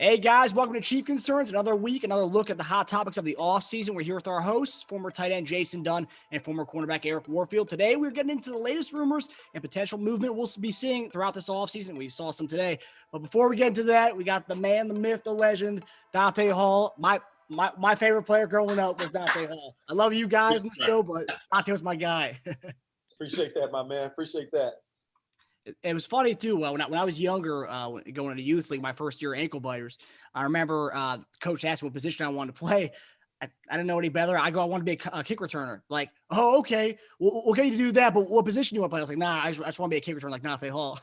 Hey guys, welcome to Chief Concerns. Another week, another look at the hot topics of the offseason. We're here with our hosts, former tight end Jason Dunn and former cornerback Eric Warfield. Today, we're getting into the latest rumors and potential movement we'll be seeing throughout this offseason. We saw some today. But before we get into that, we got the man, the myth, the legend, Dante Hall. My favorite player growing up was Dante Hall. I love you guys in the show, but Dante was my guy. Appreciate that, my man. Appreciate that. It was funny too. When I was younger, going into youth league, my first year ankle biters, I remember coach asked me what position I wanted to play. I didn't know any better. I want to be a kick returner. Like, oh, okay, we'll get you to do that, but what position do you want to play? I was like, nah, I just want to be a kick returner like Dante Hall.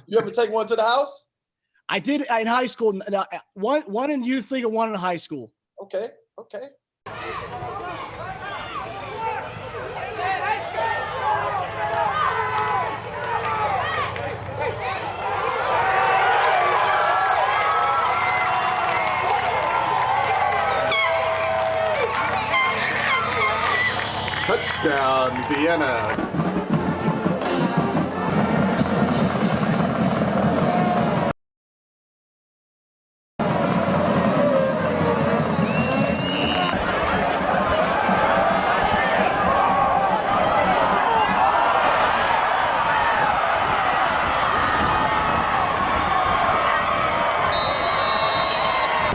You ever take one to the house? I did in high school. One in youth league and one in high school. Okay. Touchdown, Vienna.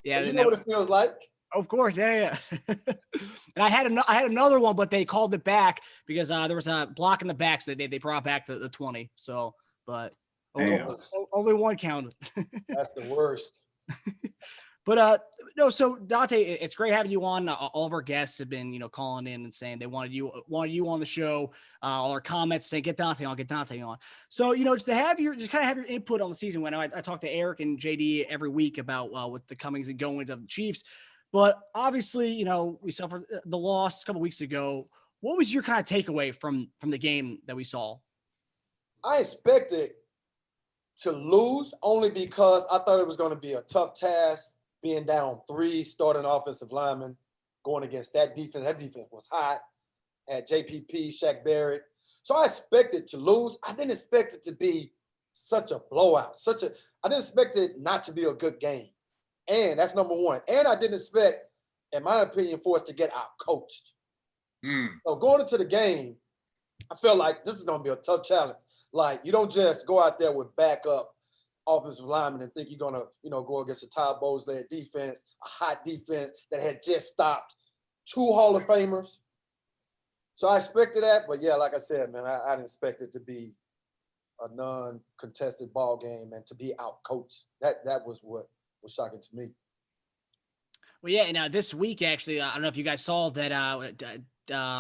Yeah, you know what it feels like. Of course, yeah. And I had another one, but they called it back because there was a block in the back, so they brought back the 20. So, but only one counted. That's the worst. But no, so Dante, it's great having you on. All of our guests have been, calling in and saying they wanted you on the show. All our comments saying get Dante on. So, just to have kind of have your input on the season. When I talk to Eric and JD every week about what the comings and goings of the Chiefs. But obviously, we suffered the loss a couple weeks ago. What was your kind of takeaway from the game that we saw? I expected to lose only because I thought it was going to be a tough task, being down 3 starting offensive linemen, going against that defense. That defense was hot at JPP, Shaq Barrett. So I expected to lose. I didn't expect it to be such a blowout. I didn't expect it not to be a good game. And that's number one. And I didn't expect, in my opinion, for us to get out-coached. So going into the game, I felt like this is going to be a tough challenge. Like, you don't just go out there with backup offensive linemen and think you're going to, go against a Todd Bowles-led defense, a hot defense that had just stopped 2 Hall of Famers. So I expected that. But, yeah, like I said, man, I didn't expect it to be a non-contested ball game and to be out-coached. That was what was shocking to me. Well, yeah, and this week, actually, I don't know if you guys saw that,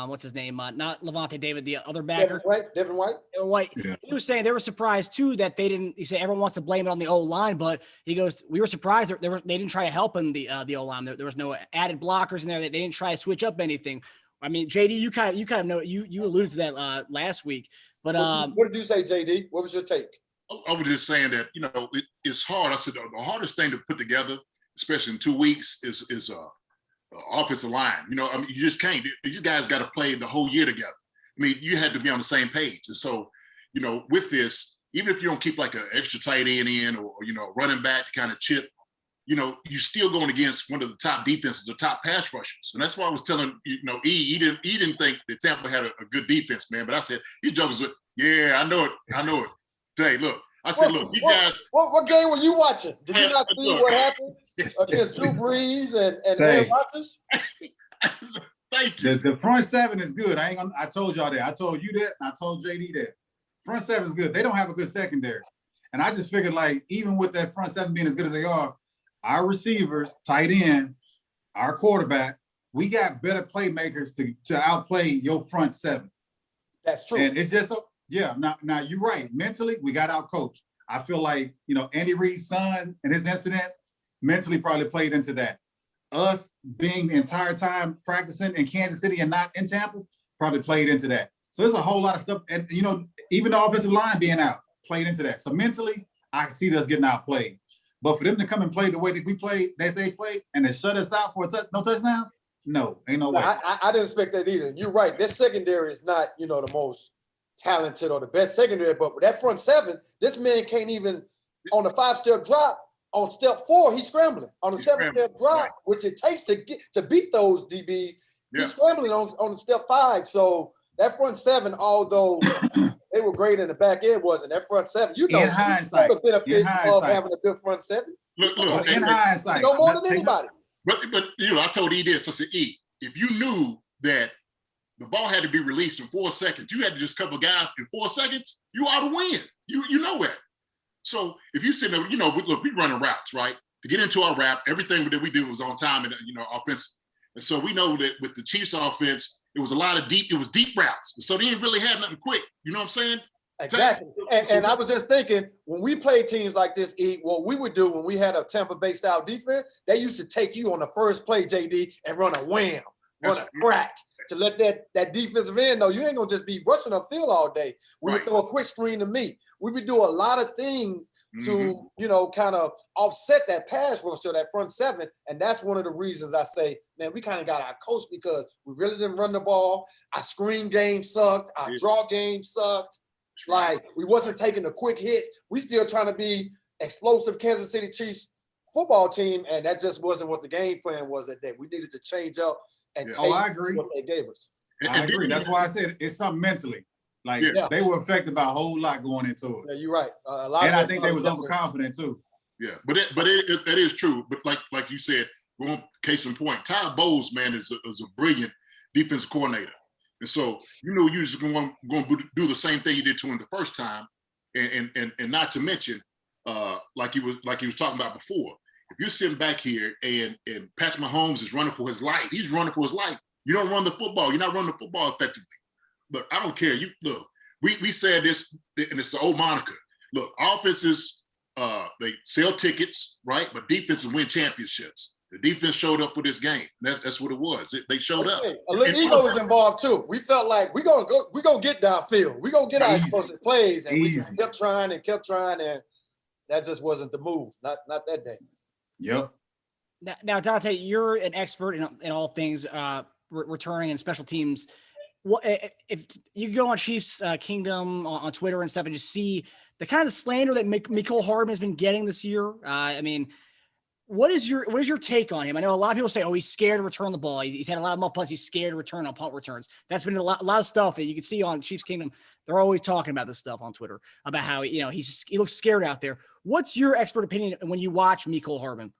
what's his name? Not Levante David, the other backer. Devin White. Yeah. He was saying they were surprised, too, that they didn't – he said everyone wants to blame it on the O-line, but he goes, we were surprised they didn't try to help him, the O-line. There was no added blockers in there. They didn't try to switch up anything. I mean, JD, you kind of know – you alluded to that last week. But what did you say, JD? What was your take? I was just saying that, it's hard. I said the hardest thing to put together, especially in 2 weeks, is offensive line. You just can't. These guys got to play the whole year together. I mean, you had to be on the same page. And so, with this, even if you don't keep like an extra tight end in or running back to kind of chip, you're still going against one of the top defenses or top pass rushers. And that's why I was telling, he didn't think that Tampa had a good defense, man. But I said, these jokers were, yeah, I know it. Hey, look, I said, look, you guys. What game were you watching? Did you not see what happened against Drew Brees and Aaron Rodgers? Thank you. The front seven is good. I told y'all that. I told you that. And I told JD that. Front seven is good. They don't have a good secondary. And I just figured, like, even with that front seven being as good as they are, our receivers, tight end, our quarterback, we got better playmakers to outplay your front seven. That's true. And it's just yeah. Now you're right. Mentally, we got out coached. I feel like Andy Reid's son and his incident mentally probably played into that. Us being the entire time practicing in Kansas City and not in Tampa probably played into that. So there's a whole lot of stuff, and even the offensive line being out played into that. So mentally, I can see us getting outplayed. But for them to come and play the way that they played, and to shut us out for no touchdowns, no, ain't no way. I didn't expect that either. You're right. This secondary is not, the most talented or the best secondary, but with that front seven, this man can't even on the 5-step drop, on step 4, he's scrambling. On the 7-step drop, right, which it takes to beat those DBs, he's scrambling on the step 5. So that front 7, although they were great in the back end, wasn't that front 7? You know, in hindsight, the benefits of having a good front 7. Look, in hindsight, you know more than anybody. But you know, I told E this. I said, E, if you knew that the ball had to be released in 4 seconds, you had to just cover a guy in 4 seconds, you ought to win. You know that. So if you sit there, you know, look, we running routes, right? To get into our route, everything that we did was on time and, you know, offense. And so we know that with the Chiefs offense, it was a lot of deep routes. So they didn't really have nothing quick. You know what I'm saying? Exactly. And I was just thinking, when we play teams like this, E, what we would do when we had a Tampa Bay style defense, they used to take you on the first play, JD, and run a wham, run a crack to let that defensive end know you ain't gonna just be rushing upfield all day. We would throw a quick screen to me. We would do a lot of things to, you know, kind of offset that pass rush to that front 7. And that's one of the reasons I say, man, we kind of got our coach because we really didn't run the ball. Our screen game sucked. Our draw game sucked. Like, we wasn't taking the quick hits. We still trying to be explosive Kansas City Chiefs football team, and that just wasn't what the game plan was that day. We needed to change up and take I agree. what they gave us. I agree. That's why I said it's something mentally. Like, they were affected by a whole lot going into it. Yeah, you're right. A lot and I think they was overconfident too. Yeah, but that is true. But like you said, case in point, Todd Bowles, man, is a brilliant defensive coordinator. And so, you know, you're just going to do the same thing you did to him the first time, and not to mention, like he was talking about before. If you're sitting back here and Patrick Mahomes is running for his life, he's running for his life. You don't run the football. You're not running the football effectively. Look, I don't care. You look. We said this, and it's the old moniker. Look, offenses they sell tickets, right? But defenses win championships. The defense showed up for this game. That's what it was. They showed up. A little ego was involved too. We felt like we're gonna get downfield. We're gonna get our explosive plays, and we just kept trying, and that just wasn't the move. Not that day. Yep. Now, Dante, you're an expert in all things returning and special teams. What if you go on Chiefs Kingdom on Twitter and stuff and just see the kind of slander that Mecole Hardman has been getting this year? I mean, what is your take on him? I know a lot of people say, "Oh, he's scared to return the ball. He's had a lot of muff punts. He's scared to return on punt returns." That's been a lot of stuff that you can see on Chiefs Kingdom. They're always talking about this stuff on Twitter about how he looks scared out there. What's your expert opinion when you watch Mecole Hardman?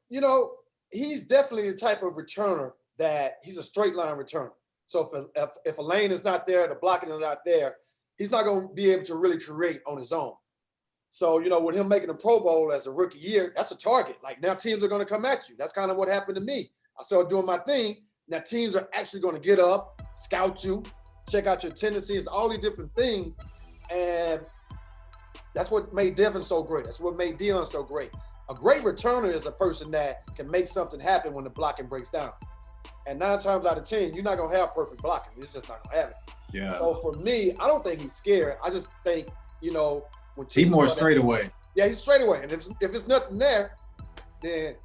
You know, he's definitely the type of returner that he's a straight line returner. So if a lane is not there, the blocking is not there, he's not going to be able to really create on his own. So, you know, with him making a Pro Bowl as a rookie year, that's a target. Like, now teams are going to come at you. That's kind of what happened to me. I started doing my thing. Now teams are actually going to get up, scout you, check out your tendencies, all these different things. And that's what made Devin so great. That's what made Dion so great. A great returner is a person that can make something happen when the blocking breaks down. And 9 times out of 10, you're not going to have perfect blocking. It's just not going to happen. Yeah. So for me, I don't think he's scared. I just think, you know, when he's more straight away. Yeah, he's straight away. And if it's nothing there, then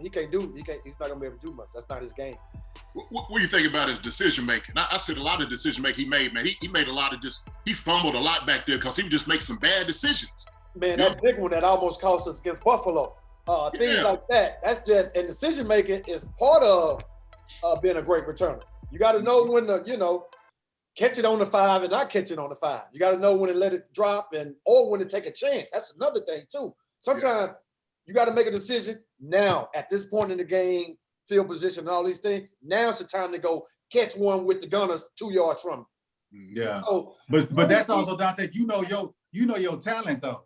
he's not going to be able to do much. That's not his game. What do you think about his decision making? I said a lot of decision making he made, man. He made a lot of he fumbled a lot back there because he would just make some bad decisions. Man, that big one that almost cost us against Buffalo. Things like that. That's just, and decision making is part of being a great returner. You got to know when to, you know, catch it on the 5 and not catch it on the 5. You got to know when to let it drop or when to take a chance. That's another thing too. Sometimes you got to make a decision now at this point in the game, field position and all these things. Now's the time to go catch one with the gunners 2 yards from him. Yeah. So, but that's also, Dante, you know your talent though.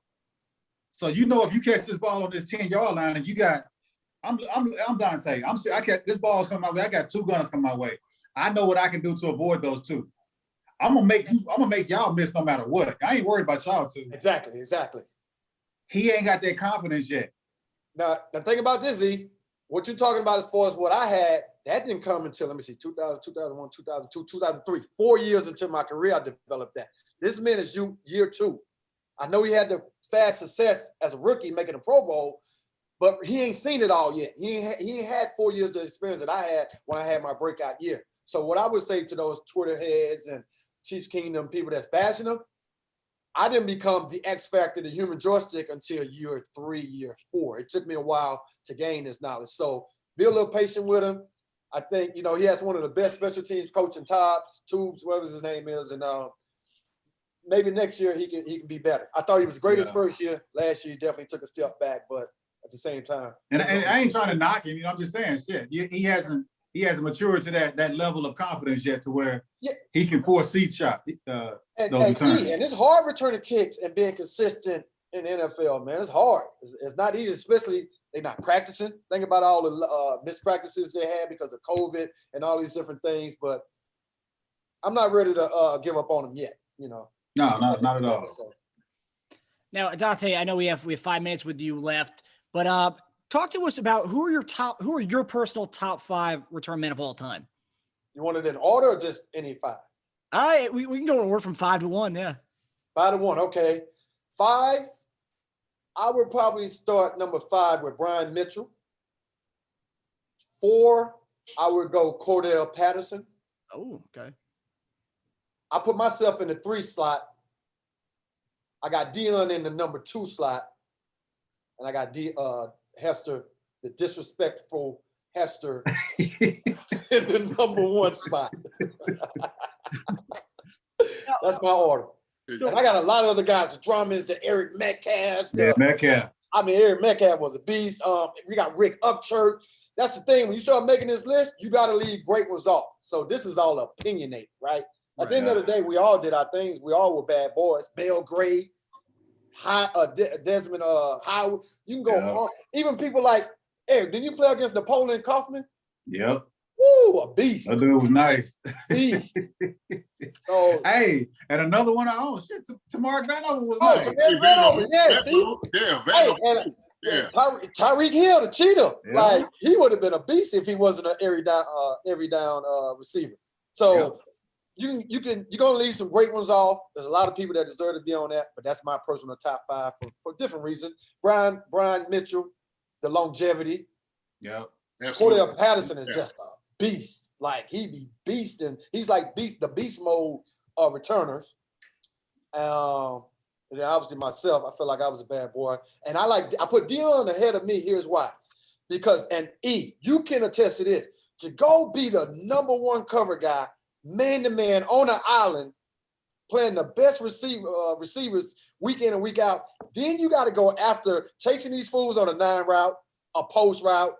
So you know if you catch this ball on this 10-yard line and you got, I'm Dante. This ball's coming my way. I got 2 gunners coming my way. I know what I can do to avoid those 2. I'm gonna make y'all miss no matter what. I ain't worried about y'all 2. Exactly. He ain't got that confidence yet. Now the thing about this, Z, what you're talking about as far as what I had, that didn't come until, let me see, 2000, 2001, 2002, 2003. 4 years into my career, I developed that. This man is year 2. I know he had the fast success as a rookie making a Pro Bowl, but he ain't seen it all yet. He ain't had 4 years of experience that I had when I had my breakout year. So what I would say to those Twitter heads and Chiefs Kingdom people that's bashing him, I didn't become the X factor, the human joystick, until year 3, year 4. It took me a while to gain this knowledge. So be a little patient with him. I think, you know, he has one of the best special teams coaching Tubes, whatever his name is, and maybe next year he can be better. I thought he was great his first year. Last year he definitely took a step back, but at the same time. And I ain't trying to knock him. You know, I'm just saying, shit. He hasn't matured to that level of confidence yet to where he can foresee those returns. And it's hard returning kicks and being consistent in the NFL, man. It's hard. It's not easy, especially they're not practicing. Think about all the missed practices they had because of COVID and all these different things. But I'm not ready to give up on them yet, you know. No, not at all. Now, Dante, I know we have 5 minutes with you left, but talk to us about who are your personal top 5 return men of all time? You want it in order or just any 5? We can go in order from 5 to 1, yeah. 5 to 1, okay. 5, I would probably start number 5 with Brian Mitchell. 4, I would go Cordell Patterson. Oh, okay. I put myself in the 3 slot. I got Dion in the number 2 slot. And I got Hester, the disrespectful Hester, in the number 1 spot. That's my order. And I got a lot of other guys, the Drummonds, the Eric Metcalf. Metcalf. I mean, Eric Metcalf was a beast. We got Rick Upchurch. That's the thing. When you start making this list, you got to leave great ones off. So this is all opinionated, right? At the end of the day, we all did our things. We all were bad boys. Belgrade, Desmond Howard. You can go on. Even people like Eric. Didn't you play against Napoleon Kaufman? Yep. Woo, a beast. That dude was nice. Beast. So hey, and another one. Oh shit, Tamar Vanover was nice. Tyreek Hill, the cheetah. Like he would have been a beast if he wasn't an every down receiver. So. You're gonna leave some great ones off. There's a lot of people that deserve to be on that, but that's my personal top 5 for different reasons. Brian Mitchell, the longevity. Yeah. Cordell Patterson is just a beast. Like he be beasting. He's like the beast mode of returners. And then obviously myself, I feel like I was a bad boy. And I put Dion ahead of me. Here's why. Because you can attest to this. To go be the number 1 cover guy, man-to-man on an island, playing the best receivers week in and week out. Then you got to go after chasing these fools on a 9 route, a post route,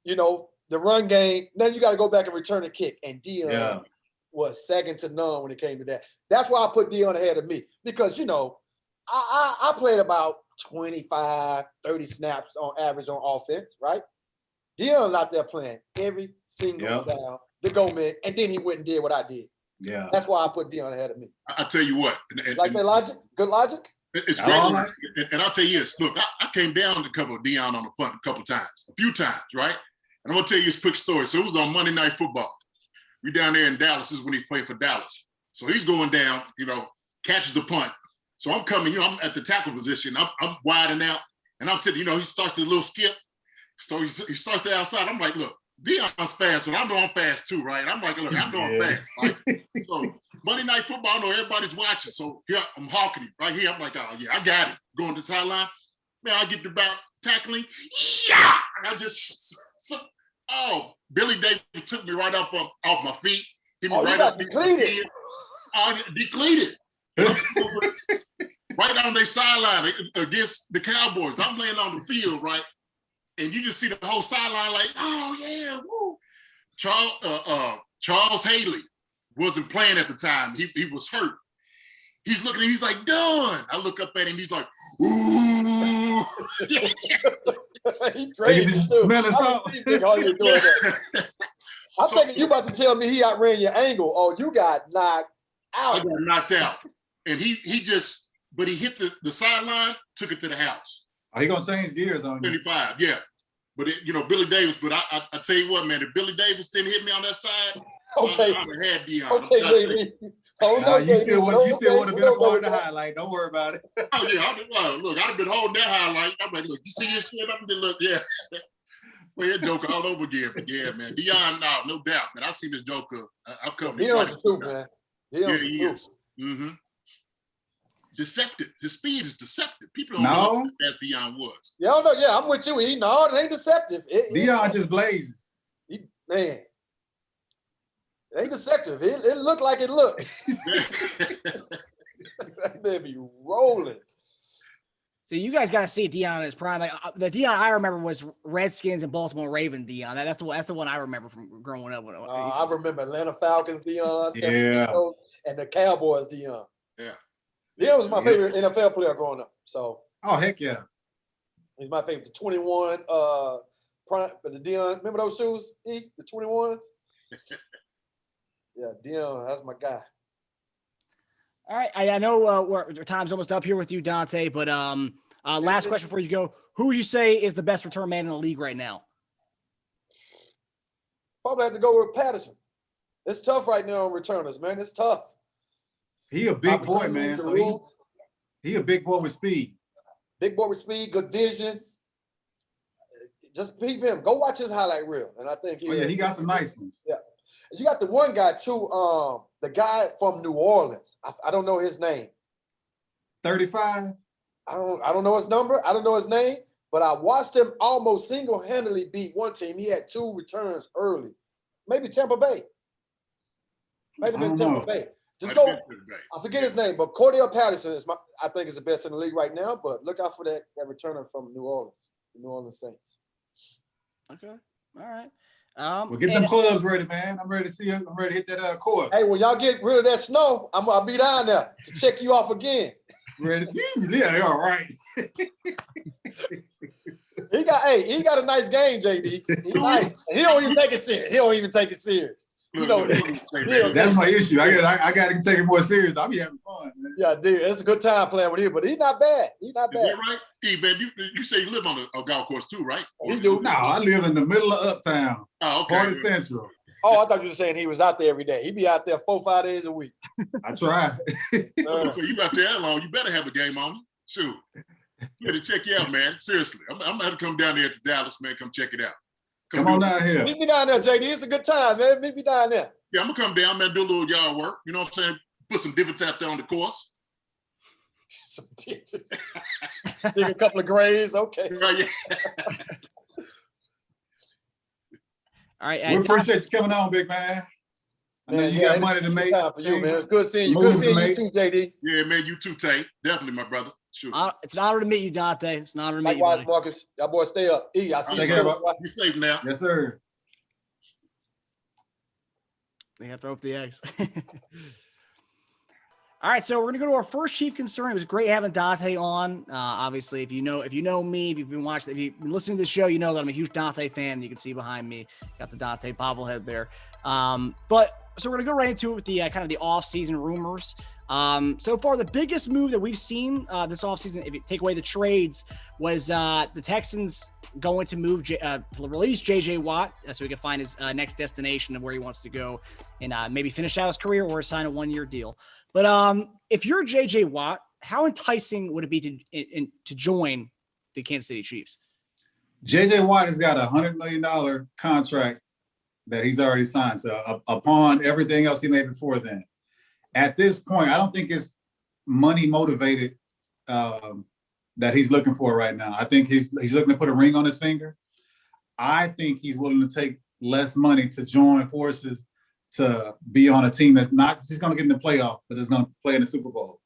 you know, the run game. Then you got to go back and return a kick. And Dion was second to none when it came to that. That's why I put Dion ahead of me. Because, you know, I played about 25, 30 snaps on average on offense, right? Dion's out there playing every single down. The go man, and then he went and did what I did. Yeah, that's why I put Dion ahead of me. I tell you what, like that logic, good logic. It's great, and I'll tell you this. Look, I came down to cover Dion on the punt a few times, right? And I'm gonna tell you this quick story. So it was on Monday Night Football. We down there in Dallas. This is when he's playing for Dallas. So he's going down, you know, catches the punt. So I'm coming, you know, I'm at the tackle position. I'm widening out, and I'm sitting. You know, he starts his little skip. So he starts to outside. I'm like, look. Dion's fast, but I know I'm fast too, right? I'm like, look, I know I'm fast. Right? So Monday Night Football, I know everybody's watching. So here I'm hawking him right here. I'm like, oh yeah, I got it. Going to the sideline. Man, I get about tackling. Yeah! And I just Billy Davis took me right up off my feet. Hit me right up. Depleted. Depleted. Right on their sideline against the Cowboys. I'm laying on the field, right? And you just see the whole sideline like, oh, yeah, woo. Charles Haley wasn't playing at the time. He was hurt. He's looking, he's like, done. I look up at him, he's like, ooh. He's crazy. I'm thinking you about to tell me he outran your angle. Oh, you got knocked out. I got knocked out. And he hit the sideline, took it to the house. Are you gonna change gears on you? 25, yeah. But Billy Davis. But I tell you what, man, if Billy Davis didn't hit me on that side, okay, I would have had Dion. Okay, you still would have been a part of the highlight. Don't worry about it. Oh yeah, look, I'd have been holding that highlight. I'm like, look, you see this shit? I'm gonna look, yeah. Well, that joker all over again. But yeah, man, Dion, no doubt, man. I see this joker. I've covered him. Dion's too, man. Yeah, he is. Mm-hmm. deceptive. His speed is deceptive. People don't know how fast Deion was. Y'all know, yeah, I'm with you. No, it ain't deceptive. Deion just blazing. Man, it ain't deceptive. It looked like it looked. That man be rolling. So you guys got to see Deion in his prime. Like the Deion I remember was Redskins and Baltimore Ravens Deion. That's the one I remember from growing up. I remember Atlanta Falcons Deion, yeah, and the Cowboys Deion. Yeah, Deion was my favorite NFL player growing up. So, oh heck yeah, he's my favorite. The 21 prime, but the Deion. Remember those shoes? The 21s. Yeah, Deion, that's my guy. All right, I know time's almost up here with you, Dante, but last question before you go. Who would you say is the best return man in the league right now? Probably have to go with Patterson. It's tough right now on returners, man. It's tough. He a big boy, man. So he a big boy with speed. Big boy with speed, good vision. Just peep him. Go watch his highlight reel. And I think he got some nice ones. Yeah. You got the one guy too, the guy from New Orleans. I don't know his name. 35? I don't know his number. I don't know his name, but I watched him almost single-handedly beat one team. He had 2 returns early. Maybe Tampa Bay. Maybe Tampa Bay. Just go. I forget his name, but Cordell Patterson I think is the best in the league right now. But look out for that returner from New Orleans, the New Orleans Saints. Okay. All right. Well, get them clubs ready, man. I'm ready to see you. I'm ready to hit that course. Hey, when y'all get rid of that snow, I'll be down there to check you off again. Ready? Yeah, all right. He got a nice game, JD. He's nice. He don't even take it serious. He don't even take it serious. You know, that's my issue. I got to take it more serious. I'll be having fun, man. Yeah, dude, it's a good time playing with him, but he's not bad. He's not bad. Is that right? Hey, man, you say you live on a golf course too, right? He do. No, I live in the middle of Uptown. Oh, okay. Part of Central. Oh, I thought you were saying he was out there every day. He be out there 4-5 days a week. I try. So you out there that long, you better have a game on. Shoot. You better check you out, man. Seriously. I'm going to have to come down there to Dallas, man. Come check it out. Come on down here. Meet me down there, JD. It's a good time, man. Meet me down there. Yeah, I'm going to come down, man, do a little yard work. You know what I'm saying? Put some divots out there on the course. Some divots. Dig a couple of graves. Okay. Right, yeah. All right. We appreciate you coming on, big man. I know you got money to make. Time for you, man. It's good seeing you. Good seeing you too, JD. Yeah, man, you too, Tay. Definitely, my brother. Sure. It's an honor to meet you, Dante. It's an honor to meet Likewise, you. Marcus. Y'all boys stay up. I see you. You safe now. Yes, sir. They have to throw up the eggs. All right, so we're gonna go to our first chief concern. It was great having Dante on. Obviously, if you know me, if you've been watching, if you've been listening to the show, you know that I'm a huge Dante fan. You can see behind me, got the Dante bobblehead there. But so we're gonna go right into it with the kind of the off-season rumors. So far, the biggest move that we've seen this offseason, if you take away the trades, was the Texans going to move to release J.J. Watt so he can find his next destination of where he wants to go and maybe finish out his career or sign a 1-year deal. But if you're J.J. Watt, how enticing would it be to join the Kansas City Chiefs? J.J. Watt has got a $100 million contract that he's already signed upon everything else he made before then. At this point, I don't think it's money motivated that he's looking for right now. I think he's looking to put a ring on his finger. I think he's willing to take less money to join forces to be on a team that's not just going to get in the playoff, but is going to play in the Super Bowl.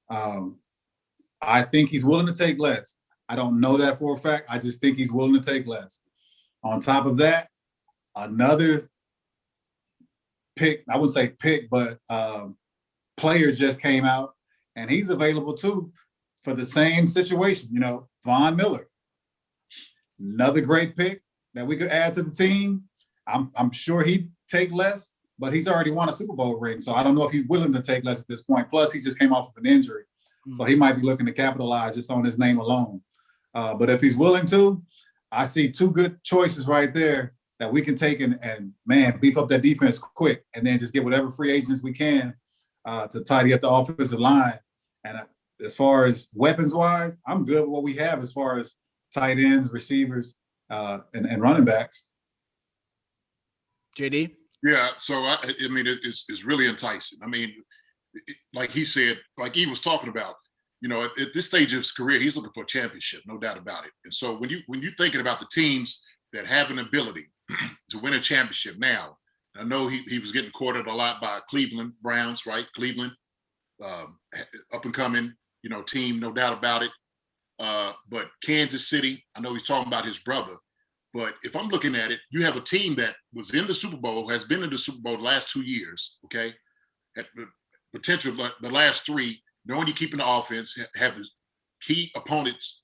I think he's willing to take less. I don't know that for a fact. I just think he's willing to take less. On top of that, another pick, I wouldn't say pick, but player just came out, and he's available too for the same situation. You know, Von Miller, another great pick that we could add to the team. I'm sure he'd take less, but he's already won a Super Bowl ring, so I don't know if he's willing to take less at this point. Plus, he just came off of an injury, so he might be looking to capitalize just on his name alone. But if he's willing to, I see 2 good choices right there that we can take and man, beef up that defense quick, and then just get whatever free agents we can to tidy up the offensive line. And as far as weapons-wise, I'm good with what we have as far as tight ends, receivers, and running backs. JD? Yeah, so I mean, it's really enticing. I mean, like he said, like he was talking about, at this stage of his career, he's looking for a championship, no doubt about it. And so when you're thinking about the teams that have an ability to win a championship now, I know he was getting courted a lot by Cleveland Browns, right? Cleveland, up and coming, team, no doubt about it. But Kansas City, I know he's talking about his brother. But if I'm looking at it, you have a team that was in the Super Bowl, has been in the Super Bowl the last 2 years, okay? At the potential, the last 3, knowing you're keeping the offense, have the key opponents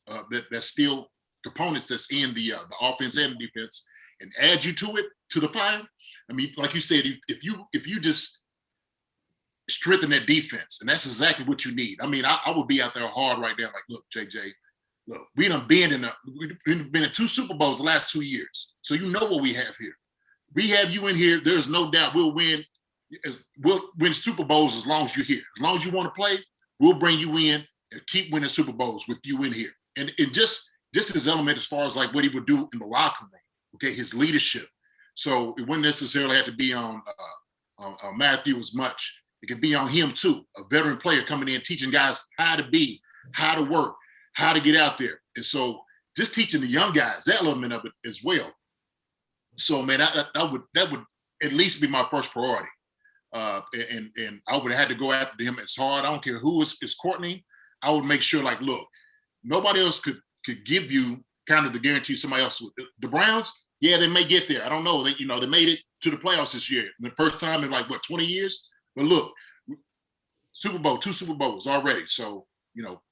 that's still components that's in the offense and the defense, and add you to the fire. I mean, like you said, if you just strengthen that defense, and that's exactly what you need. I mean, I would be out there hard right now, like, look, JJ, look, we've been in 2 Super Bowls the last 2 years, so you know what we have here. We have you in here. There's no doubt we'll win Super Bowls as long as you're here. As long as you want to play, we'll bring you in and keep winning Super Bowls with you in here. And just his element as far as like what he would do in the locker room, okay, his leadership. So it wouldn't necessarily have to be on Matthew as much. It could be on him too, a veteran player coming in, teaching guys how to be, how to work, how to get out there. And so just teaching the young guys that element of it as well. So, man, that would at least be my first priority. And I would have had to go after him as hard. I don't care who is Courtney. I would make sure, like, look, nobody else could give you kind of the guarantee somebody else would. The Browns, yeah, they may get there. I don't know. They made it to the playoffs this year. The first time in 20 years? But look, Super Bowl, 2 Super Bowls already. So,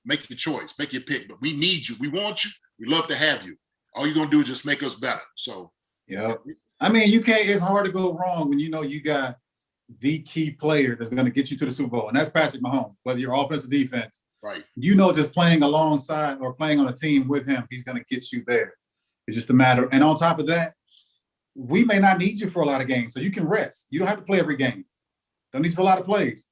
make your choice, make your pick. But we need you. We want you. We love to have you. All you're going to do is just make us better. So, yeah. I mean, it's hard to go wrong when you got the key player that's going to get you to the Super Bowl, and that's Patrick Mahomes, whether you're offense or defense. Right. Just playing alongside or playing on a team with him, he's going to get you there. It's just a matter. And on top of that, we may not need you for a lot of games, so you can rest. You don't have to play every game. Don't need you for a lot of plays.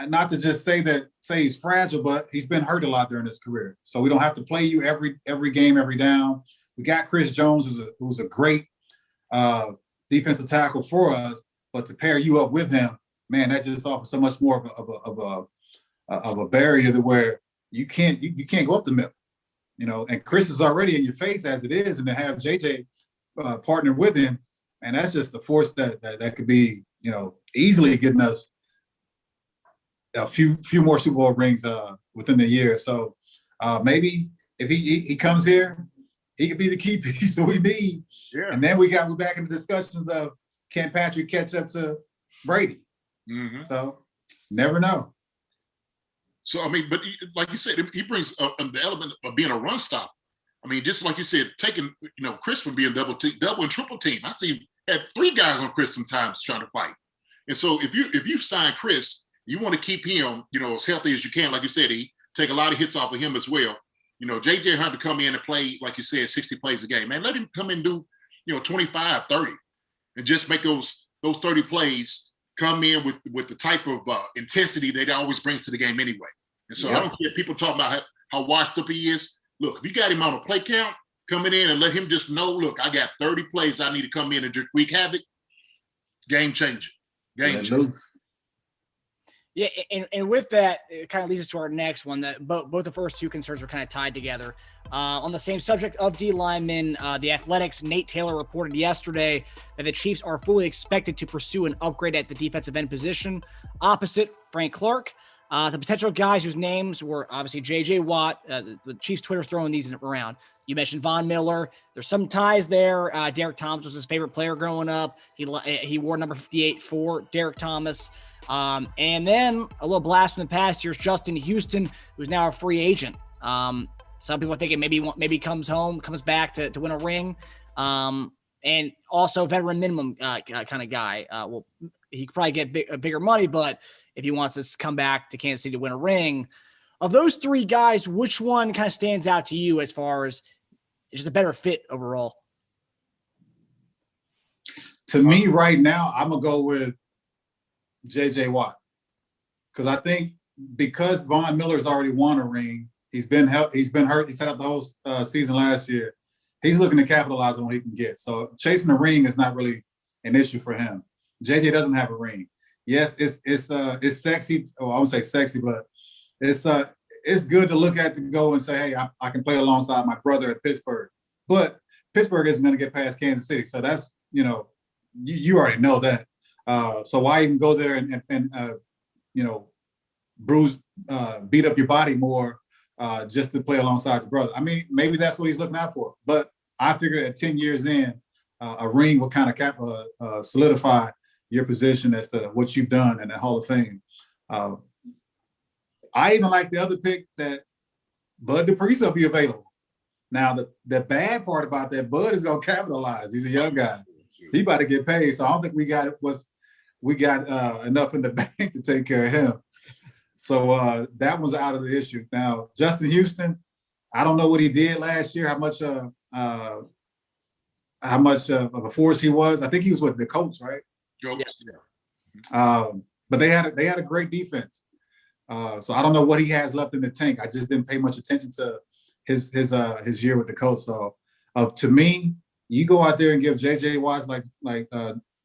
Not to just say he's fragile, but he's been hurt a lot during his career. So we don't have to play you every game, every down. We got Chris Jones, who's a great defensive tackle for us, but to pair you up with him, man, that just offers so much more of a barrier to where you can't go up the middle, and Chris is already in your face as it is, and to have JJ partner with him, and that's just the force that could be, easily getting us a few more Super Bowl rings within the year. So maybe if he comes here, he could be the key piece that we need. Yeah. And then we're back in the discussions of, can Patrick catch up to Brady? Mm-hmm. So never know. So, I mean, but like you said, he brings the element of being a run stop. I mean, just like you said, taking, Chris from being double and triple team. I see had 3 guys on Chris sometimes trying to fight. And so if you sign Chris, you want to keep him, as healthy as you can. Like you said, he take a lot of hits off of him as well. JJ Hunt to come in and play, like you said, 60 plays a game. Man, let him come in and do, 25, 30. And just make those 30 plays come in with the type of intensity that he always brings to the game anyway. And so I don't care if people talk about how washed up he is. Look, if you got him on a play count, coming in and let him just know, look, I got 30 plays I need to come in and just wreak havoc. Game changer. Game changer. Yeah, and with that, it kind of leads us to our next one. That both the first 2 concerns are kind of tied together. On the same subject of D linemen, the Athletics' Nate Taylor reported yesterday that the Chiefs are fully expected to pursue an upgrade at the defensive end position, opposite Frank Clark. The potential guys whose names were obviously J.J. Watt. The Chiefs' Twitter's throwing these around. You mentioned Von Miller. There's some ties there. Derek Thomas was his favorite player growing up. He wore number 58 for Derek Thomas. And then a little blast from the past year's Justin Houston, who's now a free agent. Some people are thinking maybe comes back to win a ring. And also veteran minimum kind of guy. Well, he could probably get bigger money, but if he wants to come back to Kansas City to win a ring, of those 3 guys, which one kind of stands out to you as far as just a better fit overall? To me right now, I'm going to go with J.J. Watt. Because I think because Von Miller's already won a ring, he's been hurt. He set up the whole season last year. He's looking to capitalize on what he can get. So chasing a ring is not really an issue for him. J.J. doesn't have a ring. yes, it's sexy. Oh, I won't say sexy, but it's good to look at to go and say, hey, I can play alongside my brother at Pittsburgh. But Pittsburgh isn't going to get past Kansas City, so that's you already know that. So why even go there and bruise, beat up your body more just to play alongside your brother? I mean, maybe that's what he's looking out for. But I figure at 10 years in, a ring will kind of solidify your position as to what you've done in the Hall of Fame. I even like the other pick that Bud Dupree's will be available. Now, the bad part about that, Bud is going to capitalize. He's a young guy. He about to get paid, so I don't think we got enough in the bank to take care of him. So that was out of the issue. Now, Justin Houston, I don't know what he did last year, how much of a force he was. I think he was with the Colts, right? Yeah. But they had a great defense. So I don't know what he has left in the tank. I just didn't pay much attention to his year with the Colts. So to me, you go out there and give J.J. Watts, like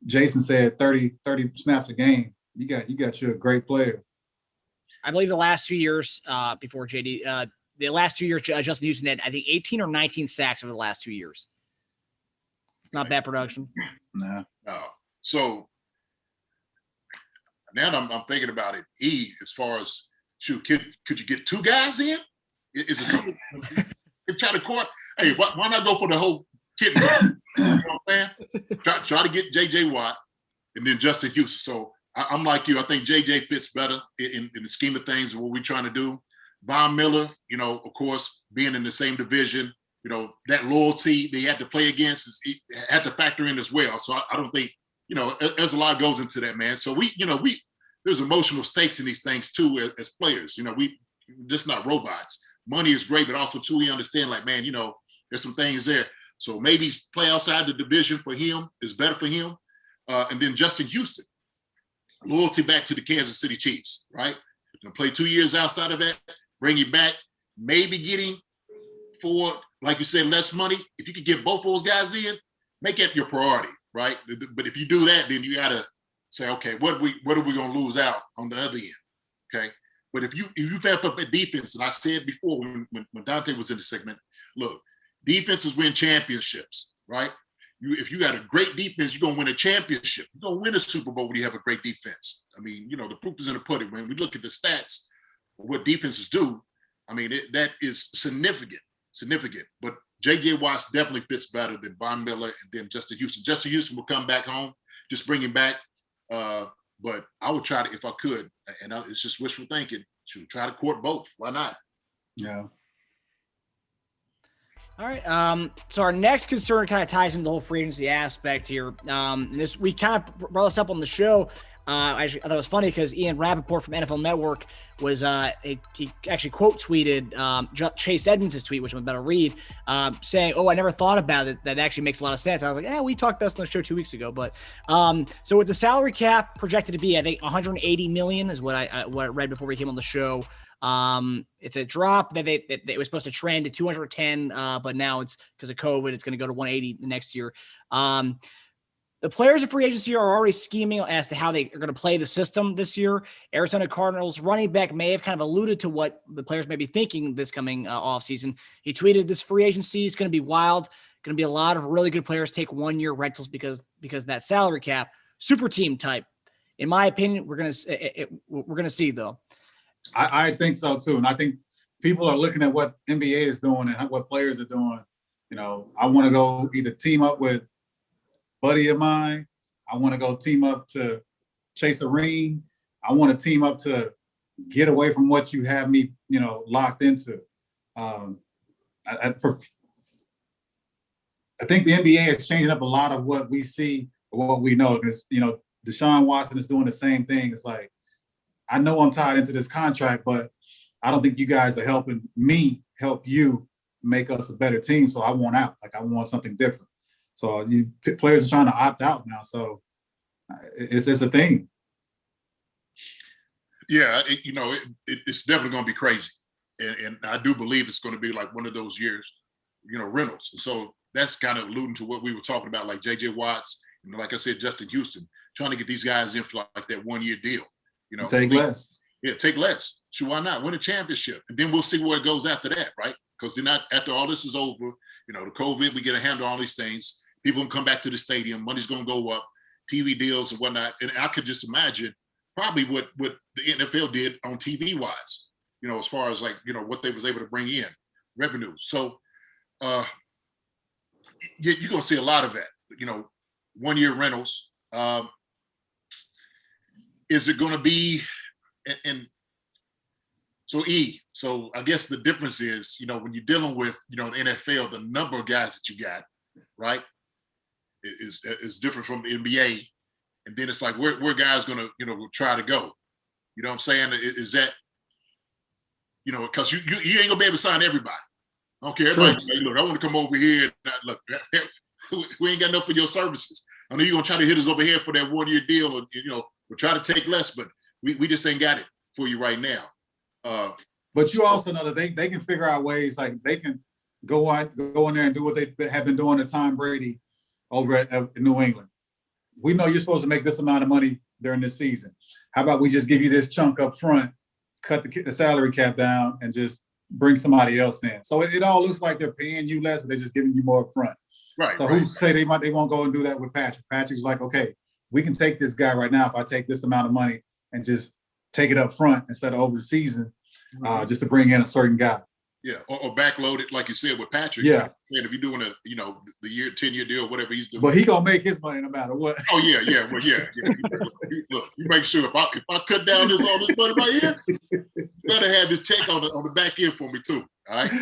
Jason said, 30 snaps a game. You got you a great player. I believe the last 2 years before JD, the last 2 years, Justin Houston had, I think, 18 or 19 sacks over the last 2 years. It's not bad production. No. So now I'm thinking about it. As far as could you get two guys in? Is it something? Try to court. Hey, why not go for the whole kit? You know what I'm saying? Try to get J.J. Watt and then Justin Houston. So I'm like you. I think J.J. fits better in the scheme of things and what we're trying to do. Von Miller, of course, being in the same division, that loyalty they had to play against had to factor in as well. So I don't think, there's a lot goes into that, man. So there's emotional stakes in these things too as players. We just not robots. Money is great, but also too we understand like, man, there's some things there. So maybe play outside the division for him is better for him. And then Justin Houston, loyalty back to the Kansas City Chiefs, right? Play 2 years outside of that, bring you back, maybe getting for, like you said, less money. If you could get both those guys in, make it your priority, right? But if you do that, then you got to say, okay, what are we going to lose out on the other end, okay? But if you step up at defense, and I said before when Dante was in the segment, look, defenses win championships, right? If you got a great defense, you're gonna win a championship. You're gonna win a Super Bowl when you have a great defense. I mean, the proof is in the pudding. When we look at the stats of what defenses do, I mean, that is significant. But J.J. Watts definitely fits better than Von Miller and then Justin Houston. Justin Houston will come back home, just bring him back. But I would try to, if I could, and it's just wishful thinking, to try to court both. Why not? Yeah. All right. So our next concern kind of ties into the whole free agency aspect here. And we kind of brought this up on the show. I thought it was funny because Ian Rappaport from NFL Network was he actually quote tweeted Chase Edmonds' tweet, which I'm about to read, saying, "Oh, I never thought about it. That actually makes a lot of sense." I was like, "Yeah, we talked about this on the show 2 weeks ago." But so with the salary cap projected to be, I think 180 million is what I read before we came on the show. It's a drop that it was supposed to trend to 210, but now it's because of COVID, it's going to go to 180 the next year. The players in free agency are already scheming as to how they are going to play the system this year. Arizona Cardinals running back may have kind of alluded to what the players may be thinking this coming offseason. He tweeted, "This free agency is going to be wild. Going to be a lot of really good players take 1 year rentals because that salary cap, super team type. In my opinion, we're going to see though." I think so too. And I think people are looking at what NBA is doing and what players are doing. I want to go either team up with a buddy of mine. I want to go team up to chase a ring. I want to team up to get away from what you have me, locked into. I think the NBA is changing up a lot of what we see or what we know. Because, Deshaun Watson is doing the same thing. It's like, I know I'm tied into this contract, but I don't think you guys are helping me help you make us a better team. So I want out. Like, I want something different. So players are trying to opt out now. So it's a thing. Yeah, it's definitely going to be crazy. And I do believe it's going to be like one of those years, rentals. And so that's kind of alluding to what we were talking about, like J.J. Watts, Like I said, Justin Houston, trying to get these guys in for like that 1 year deal. Take less. Yeah, take less. So why not win a championship? And then we'll see where it goes after that, right? Because then after all this is over, the COVID, we get a handle on all these things. People can come back to the stadium. Money's going to go up, TV deals and whatnot. And I could just imagine probably what the NFL did on TV wise, as far as like, what they was able to bring in revenue. So you're going to see a lot of that, 1 year rentals. Is it going to be, and so so I guess the difference is, when you're dealing with, the NFL, the number of guys that you got, right, is different from the NBA. And then it's like, where guys going to, try to go? You know what I'm saying? Is that, because you ain't going to be able to sign everybody. I don't care. Everybody, hey, look, I want to come over here. And look, we ain't got enough for your services. I know you're going to try to hit us over here for that 1 year deal, or, we'll try to take less, but we just ain't got it for you right now. But you also know that they can figure out ways, like they can go in there and do what they have been doing to Tom Brady over at New England. We know you're supposed to make this amount of money during this season. How about we just give you this chunk up front, cut the salary cap down, and just bring somebody else in? So it all looks like they're paying you less, but they're just giving you more up front. Right. So who say they won't go and do that with Patrick? Patrick's like, okay, we can take this guy right now if I take this amount of money and just take it up front instead of over the season, just to bring in a certain guy. Yeah, or backload it, like you said, with Patrick. Yeah. And if you're doing the 10-year deal, whatever he's doing. But he gonna make his money no matter what. Oh yeah. Well, yeah. Look, you make sure if I cut down all this money right here, you better have this check on the back end for me too. All right.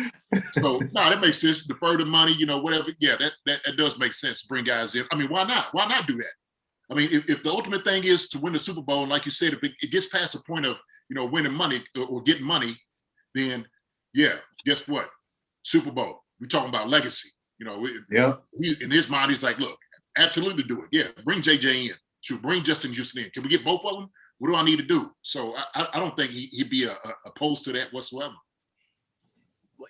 So no, that makes sense. Defer the money, whatever. Yeah, that does make sense to bring guys in. I mean, why not? Why not do that? I mean, if the ultimate thing is to win the Super Bowl, and like you said, if it gets past the point of winning money or getting money, then yeah, guess what? Super Bowl. We're talking about legacy. In his mind, he's like, look, absolutely do it. Yeah, bring JJ in. Should bring Justin Houston in. Can we get both of them? What do I need to do? So I don't think he'd be opposed to that whatsoever.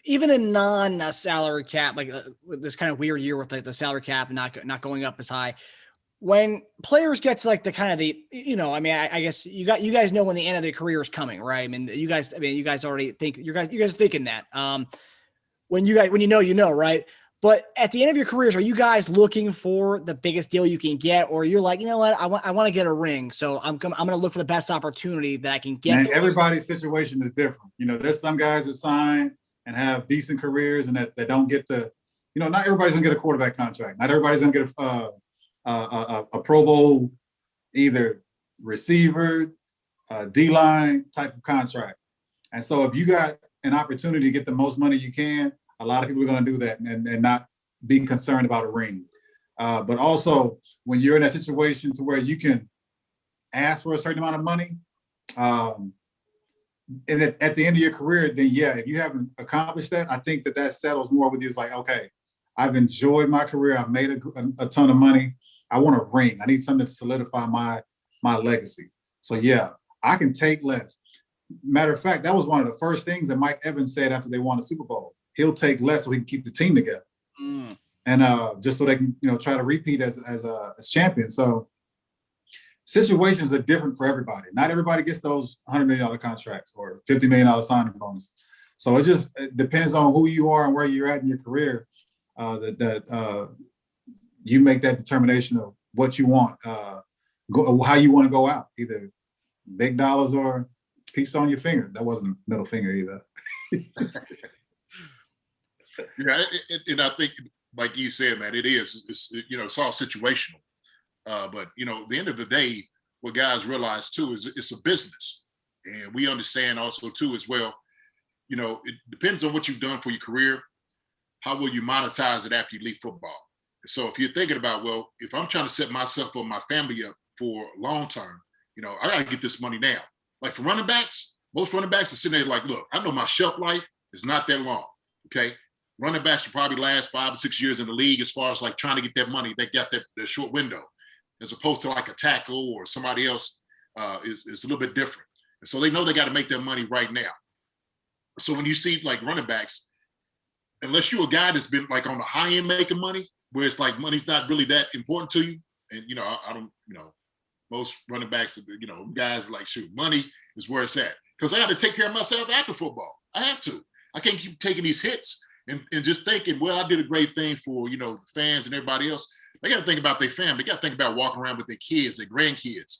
Even in non-salary cap, like this kind of weird year with the salary cap and not going up as high. When players get to like the kind of I guess you guys know when the end of their career is coming, right? I mean, you guys already think you guys are thinking that. When you know, right? But at the end of your careers, are you guys looking for the biggest deal you can get, or you're like, you know what, I want to get a ring, so I'm going to look for the best opportunity that I can get. Man, everybody's situation is different. there's some guys who sign and have decent careers and that don't get the, not everybody's gonna get a quarterback contract. Not everybody's gonna get a Pro Bowl, either receiver, D-line type of contract. And so if you got an opportunity to get the most money you can, a lot of people are going to do that and not be concerned about a ring. But also when you're in that situation to where you can ask for a certain amount of money, and at the end of your career, then yeah, if you haven't accomplished that, I think that settles more with you. It's like, okay, I've enjoyed my career. I've made a ton of money. I want a ring. I need something to solidify my legacy. So yeah, I can take less. Matter of fact, that was one of the first things that Mike Evans said after they won the Super Bowl. He'll take less so he can keep the team together, and just so they can try to repeat as champions. So situations are different for everybody. Not everybody gets those $100 million contracts or $50 million signing bonus. So it depends on who you are and where you're at in your career. That you make that determination of what you want, how you want to go out, either big dollars or piece on your finger. That wasn't middle finger either. Yeah, and I think, like you said, man, it's all situational. But at the end of the day, what guys realize too is it's a business, and we understand also too as well. It depends on what you've done for your career. How will you monetize it after you leave football? So if you're thinking about, well, if I'm trying to set myself or my family up for long term, I got to get this money now. Like for running backs, most running backs are sitting there like, look, I know my shelf life is not that long. Okay. Running backs will probably last 5 or 6 years in the league as far as like trying to get that money. They got that short window, as opposed to like a tackle or somebody else is a little bit different. And so they know they got to make their money right now. So when you see like running backs, unless you're a guy that's been like on the high end making money, where it's like money's not really that important to you, And I don't, most running backs, guys like, shoot, money is where it's at. Because I got to take care of myself after football. I have to. I can't keep taking these hits and just thinking, well, I did a great thing for, the fans and everybody else. They got to think about their family. They got to think about walking around with their kids, their grandkids,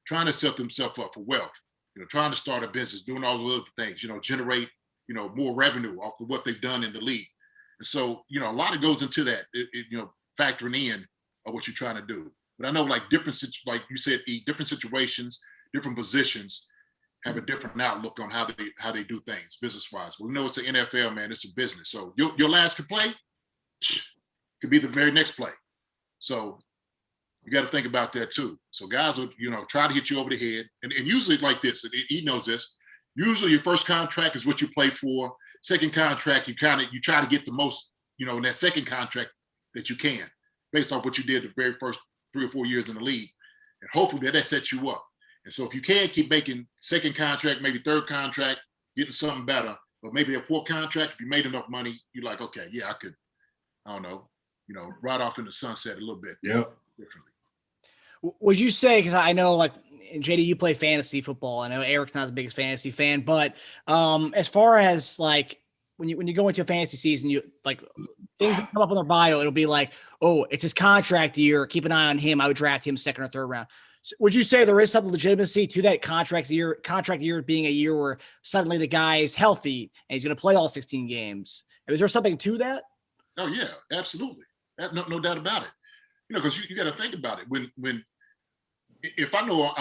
trying to set themselves up for wealth, trying to start a business, doing all those other things, generate, more revenue off of what they've done in the league. And so, a lot of goes into that, factoring in what you're trying to do. But I know like like you said, different situations, different positions have a different outlook on how they do things business-wise. But we know it's the NFL, man, it's a business. So your last play could be the very next play. So you got to think about that too. So guys will, try to hit you over the head. And usually like this, he knows this, usually your first contract is what you play for. Second contract, you try to get the most, in that second contract that you can, based off what you did the very first 3 or 4 years in the league. And hopefully that sets you up. And so if you can keep making second contract, maybe third contract, getting something better, but maybe a fourth contract, if you made enough money, you're like, okay, yeah, I could, I don't know, ride off in the sunset a little bit. Yeah. Differently. Would you say, because I know like JD, you play fantasy football. I know Eric's not the biggest fantasy fan, but as far as like when you go into a fantasy season, you like things that come up on their bio, it'll be like, oh, it's his contract year. Keep an eye on him. I would draft him second or third round. So would you say there is some legitimacy to that contract year being a year where suddenly the guy is healthy and he's going to play all 16 games? Is there something to that? Oh yeah, absolutely. No doubt about it. Because you got to think about it. When if I know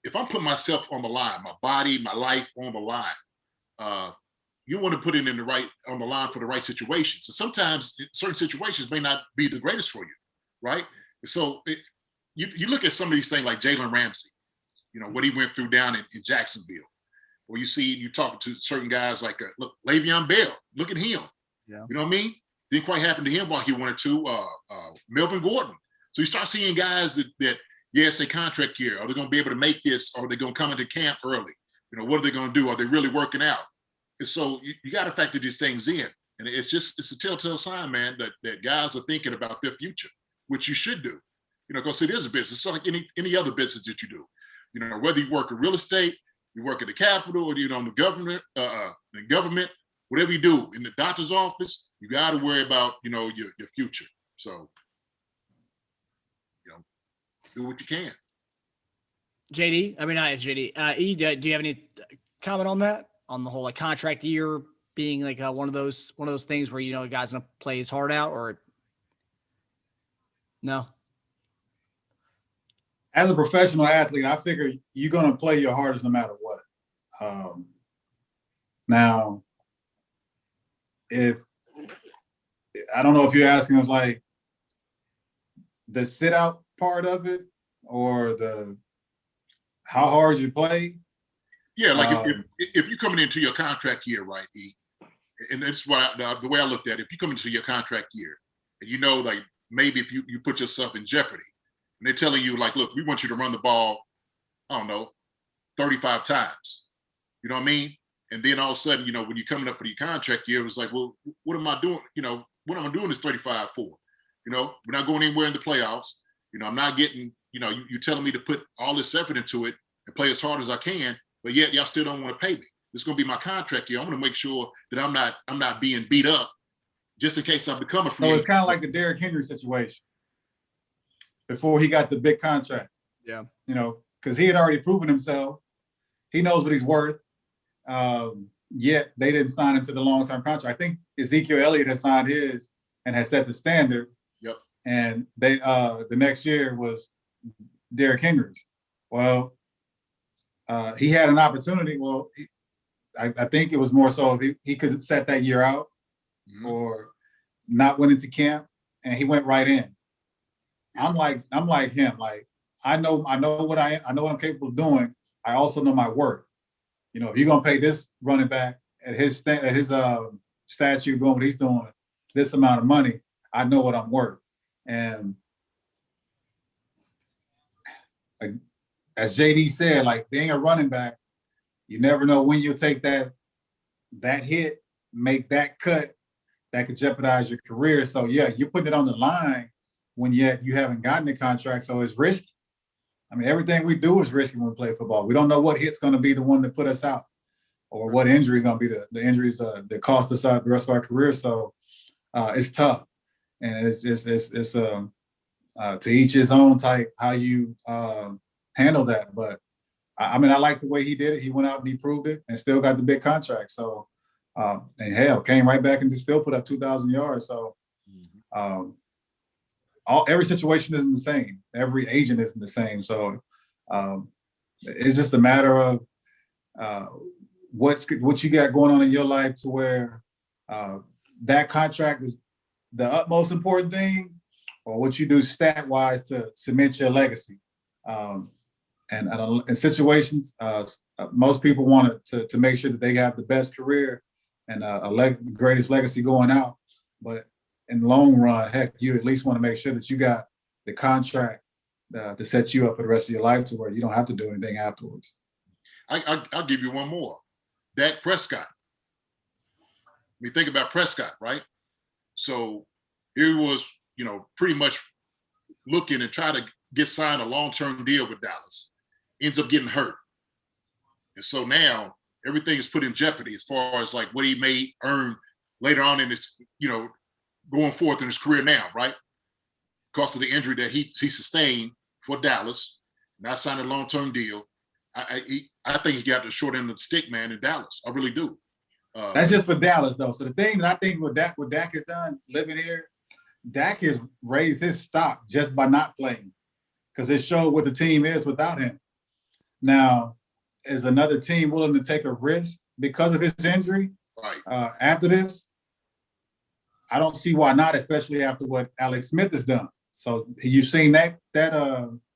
if I'm putting myself on the line, my body, my life on the line, you want to put it on the line for the right situation. So sometimes certain situations may not be the greatest for you, right? So you look at some of these things like Jalen Ramsey, what he went through down in Jacksonville, or you talk to certain guys like look, Le'Veon Bell, look at him. Yeah. You know what I mean? Didn't quite happen to him while he wanted to. Melvin Gordon. So you start seeing guys that yes, a contract year. Are they going to be able to make this? Or are they going to come into camp early? What are they going to do? Are they really working out? And so you got to factor these things in. And it's a telltale sign, man, that guys are thinking about their future, which you should do. Because it is a business. It's like any other business that you do. Whether you work in real estate, you work at the Capitol, or in the government, whatever you do in the doctor's office, you got to worry about your future. So do what you can. JD, I mean, not as JD. E, do you have any comment on that? On the whole like contract year being like one of those things where a guy's gonna play his heart out, or no? As a professional athlete, I figure you're gonna play your hardest no matter what. Now, if I don't know if you're asking of like the sit out part of it or the how hard you play. Yeah, like if you're coming into your contract year, right, E, and that's what the way I looked at it. If you come into your contract year, and like maybe if you put yourself in jeopardy, and they're telling you like, look, we want you to run the ball, I don't know, 35 times. You know what I mean? And then all of a sudden, when you're coming up for your contract year, it was like, well, what am I doing? What am I doing this 35 for? We're not going anywhere in the playoffs. I'm not getting, you're telling me to put all this effort into it and play as hard as I can, but yet y'all still don't want to pay me. This is going to be my contract year. I'm going to make sure that I'm not being beat up just in case I become a free agent. So it's kind of like the Derrick Henry situation before he got the big contract. Yeah. Because he had already proven himself. He knows what he's worth. Yet they didn't sign him to the long-term contract. I think Ezekiel Elliott had signed his and had set the standard. Yep. And they the next year was Derrick Henry's. Well, he had an opportunity. Well, I think it was more so if he could set that year out or not went into camp, and he went right in. I'm like him. Like I know what I'm capable of doing. I also know my worth. If you're gonna pay this running back at his statue doing what he's doing, this amount of money, I know what I'm worth. And like, as JD said, like being a running back, you never know when you'll take that hit, make that cut that could jeopardize your career. So yeah, you're putting it on the line, when yet you haven't gotten the contract, so it's risky. I mean, everything we do is risky when we play football. We don't know what hit's going to be the one that put us out, or what injury is going to be the injuries that cost us out the rest of our career. So it's tough, and it's to each his own type how you handle that. But I mean, I like the way he did it. He went out and he proved it, and still got the big contract. So and hell, came right back and still put up 2,000 yards. So every situation isn't the same. Every agent isn't the same. So it's just a matter of what you got going on in your life to where that contract is the utmost important thing, or what you do stat-wise to cement your legacy. And in situations, most people want to make sure that they have the best career and the greatest legacy going out. But in the long run, heck, you at least want to make sure that you got the contract to set you up for the rest of your life to where you don't have to do anything afterwards. I'll give you one more. Dak Prescott. We think about Prescott, right? So he was, pretty much looking and try to get signed a long-term deal with Dallas. Ends up getting hurt. And so now everything is put in jeopardy as far as like what he may earn later on in his, going forth in his career now, right? Because of the injury that he sustained for Dallas. Now signed a long-term deal. I think he got the short end of the stick, man, in Dallas. I really do. That's just for Dallas, though. So the thing that I think what Dak has done living here, Dak has raised his stock just by not playing, because it showed what the team is without him. Now, is another team willing to take a risk because of his injury? Right. After this, I don't see why not, especially after what Alex Smith has done. So you've seen that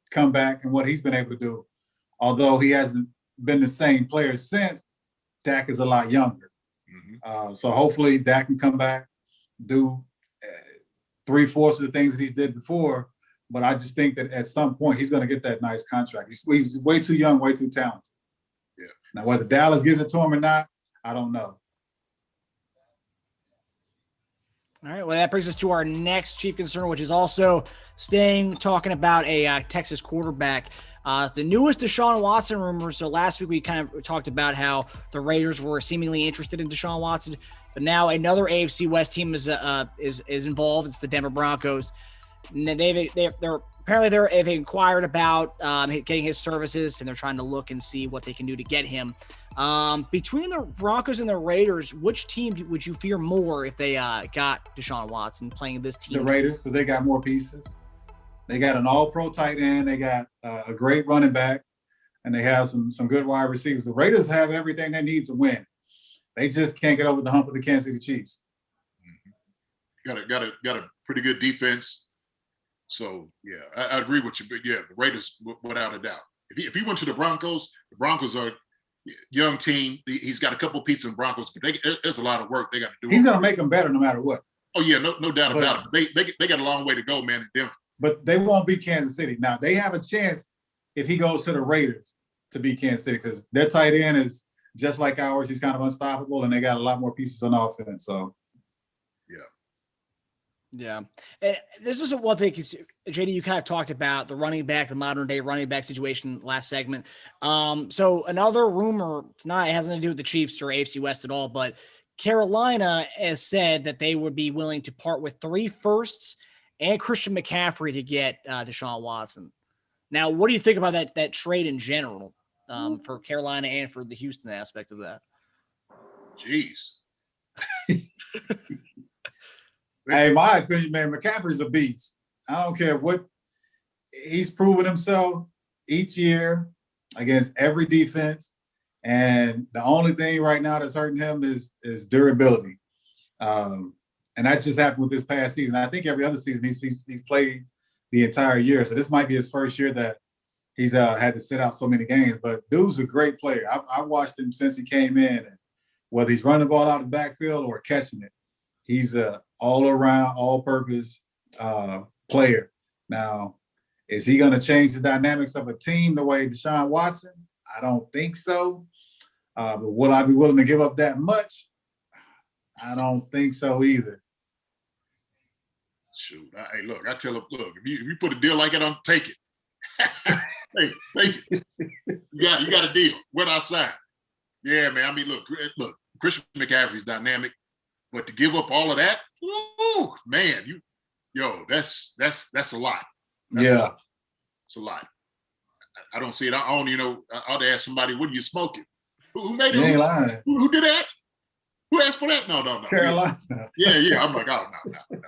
come back and what he's been able to do. Although he hasn't been the same player since, Dak is a lot younger. Mm-hmm. So hopefully Dak can come back, do 3/4 of the things that he did before. But I just think that at some point he's going to get that nice contract. He's way too young, way too talented. Yeah. Now, whether Dallas gives it to him or not, I don't know. All right. Well, that brings us to our next chief concern, which is also talking about a Texas quarterback. It's the newest Deshaun Watson rumor. So last week we kind of talked about how the Raiders were seemingly interested in Deshaun Watson, but now another AFC West team is involved. It's the Denver Broncos. And they've inquired about getting his services, and they're trying to look and see what they can do to get him. Between the Broncos and the Raiders, which team would you fear more if they got Deshaun Watson playing this team? The Raiders, because they got more pieces. They got an all-pro tight end. They got a great running back, and they have some good wide receivers. The Raiders have everything they need to win. They just can't get over the hump of the Kansas City Chiefs. Mm-hmm. Got a pretty good defense. So yeah, I agree with you. But yeah, the Raiders, without a doubt. If he went to the Broncos are a young team. He's got a couple pieces in Broncos, but there's a lot of work they got to do. He's going to make them better no matter what. Oh yeah, no doubt about it. They got a long way to go, man, in Denver. But they won't beat Kansas City. Now, they have a chance if he goes to the Raiders to beat Kansas City, because their tight end is just like ours. He's kind of unstoppable, and they got a lot more pieces on offense. So, yeah. And this is one thing, JD, you kind of talked about the running back, the modern day running back situation last segment. So another rumor, it has nothing to do with the Chiefs or AFC West at all, but Carolina has said that they would be willing to part with 3 firsts and Christian McCaffrey to get Deshaun Watson. Now, what do you think about that trade in general for Carolina and for the Houston aspect of that? Jeez. Hey, my opinion, man, McCaffrey's a beast. I don't care what he's proven himself each year against every defense. And the only thing right now that's hurting him is durability. And that just happened with this past season. I think every other season he's played the entire year. So this might be his first year that he's had to sit out so many games. But dude's a great player. I've watched him since he came in. And whether he's running the ball out of the backfield or catching it, he's a all-around, all-purpose player. Now, is he going to change the dynamics of a team the way Deshaun Watson? I don't think so. But will I be willing to give up that much? I don't think so either. Shoot, hey, look, I tell him, look, if you put a deal like that on, take it. Hey, take it. You got a deal. What I sign? Yeah, man. I mean, look, Christian McCaffrey's dynamic, but to give up all of that, woo, man, that's a lot. It's a lot. I don't see it. I don't, I ought to ask somebody, what are you smoking? Who made it? You ain't lying. Who did that? Who asked for that? No. Carolina. Yeah. I'm like, oh, no.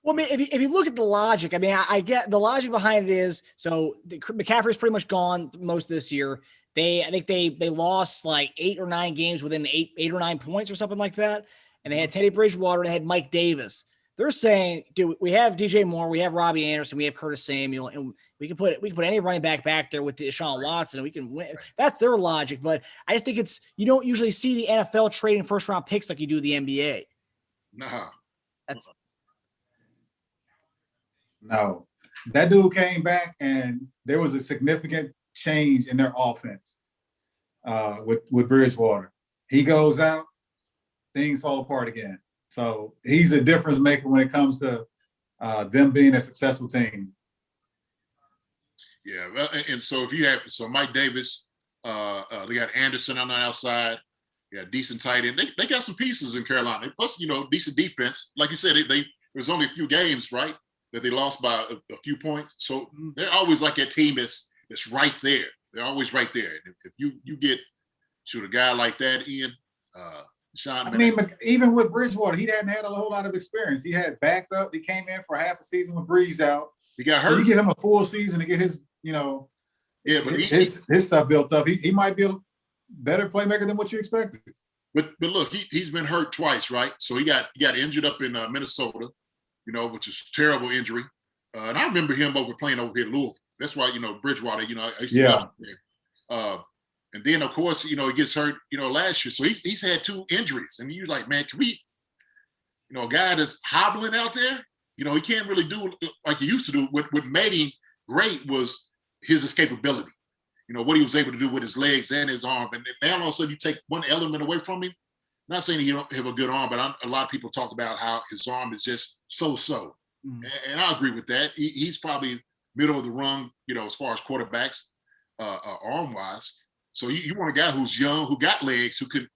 Well, I mean, if you look at the logic, I mean, I get the logic behind it is, so McCaffrey's pretty much gone most of this year. I think they lost like 8 or 9 games within 8 or 9 points or something like that. And they had Teddy Bridgewater and they had Mike Davis. They're saying, dude, we have DJ Moore, we have Robbie Anderson, we have Curtis Samuel, and we can put any running back there with Deshaun Watson, and we can win. That's their logic. But I just think you don't usually see the NFL trading first round picks like you do the NBA. No, that dude came back and there was a significant change in their offense with Bridgewater. He goes out, things fall apart again. So he's a difference maker when it comes to them being a successful team. Yeah, well, and so if you have Mike Davis, they got Anderson on the outside, decent tight end. They got some pieces in Carolina. Plus, decent defense. Like you said, there's only a few games, right, that they lost by a few points. So they're always like that team that's right there. They're always right there. And if you get a guy like that in, Sean. I mean, even with Bridgewater, he hadn't had a whole lot of experience. He had backed up. He came in for half a season with Breeze out. He got hurt. So you give him a full season to get his, but his stuff built up. He might be a better playmaker than what you expected. But look, he's been hurt twice, right? So he got injured up in Minnesota, which is a terrible injury. And I remember him playing over here at Louisville. That's why, Bridgewater, I used to love him there. And then, of course, he gets hurt, last year. So he's had 2 injuries. And you're like, man, can we, a guy that's hobbling out there, he can't really do like he used to do. What made him great was his escapability. What he was able to do with his legs and his arm. And now all of a sudden you take one element away from him. I'm not saying he don't have a good arm, but a lot of people talk about how his arm is just so-so. Mm-hmm. And I agree with that. He's probably middle of the rung, as far as quarterbacks, arm-wise. So you want a guy who's young, who got legs, who could,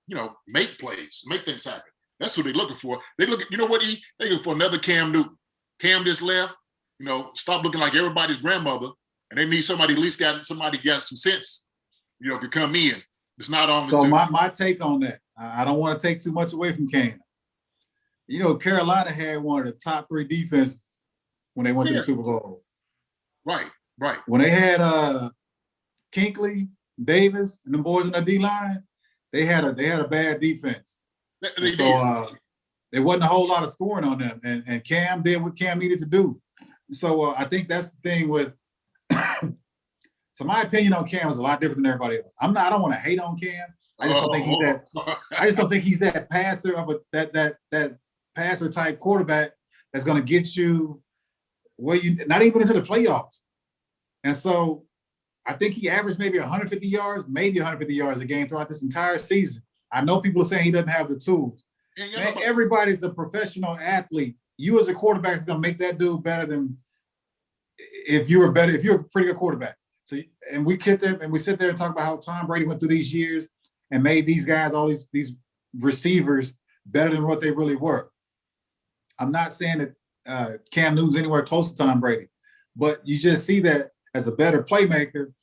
make plays, make things happen. That's what they're looking for. They look at, they're looking for another Cam Newton. Cam just left, stop looking like everybody's grandmother, and they need somebody at least got some sense, could come in. It's not on. So my take on that, I don't want to take too much away from Cam. Carolina had one of the top 3 defenses when they went to the Super Bowl. Right. When they had Kinkley, Davis, and the boys in the D-line, they had a bad defense. There wasn't a whole lot of scoring on them, and Cam did what Cam needed to do. So I think that's the thing with. So my opinion on Cam is a lot different than everybody else. I don't want to hate on Cam. I just don't think he's that. I just don't think he's that passer of that passer type quarterback that's going to get you where you not even into the playoffs. And so I think he averaged maybe 150 yards a game throughout this entire season. I know people are saying he doesn't have the tools. Man, everybody's a professional athlete. You as a quarterback is going to make that dude better than if you're a pretty good quarterback. So, and we sit there and talk about how Tom Brady went through these years and made these guys, all these receivers, better than what they really were. I'm not saying that Cam Newton's anywhere close to Tom Brady, but you just see that as a better playmaker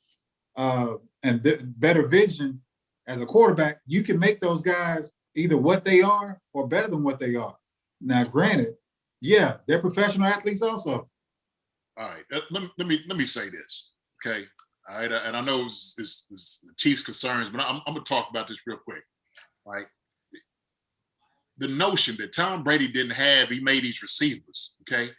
and better vision as a quarterback, you can make those guys either what they are or better than what they are. Now, granted, they're professional athletes also. All right, let me say this, okay? All right, and I know it's the Chiefs' concerns, but I'm going to talk about this real quick. All right, the notion that Tom Brady didn't have, he made these receivers, okay?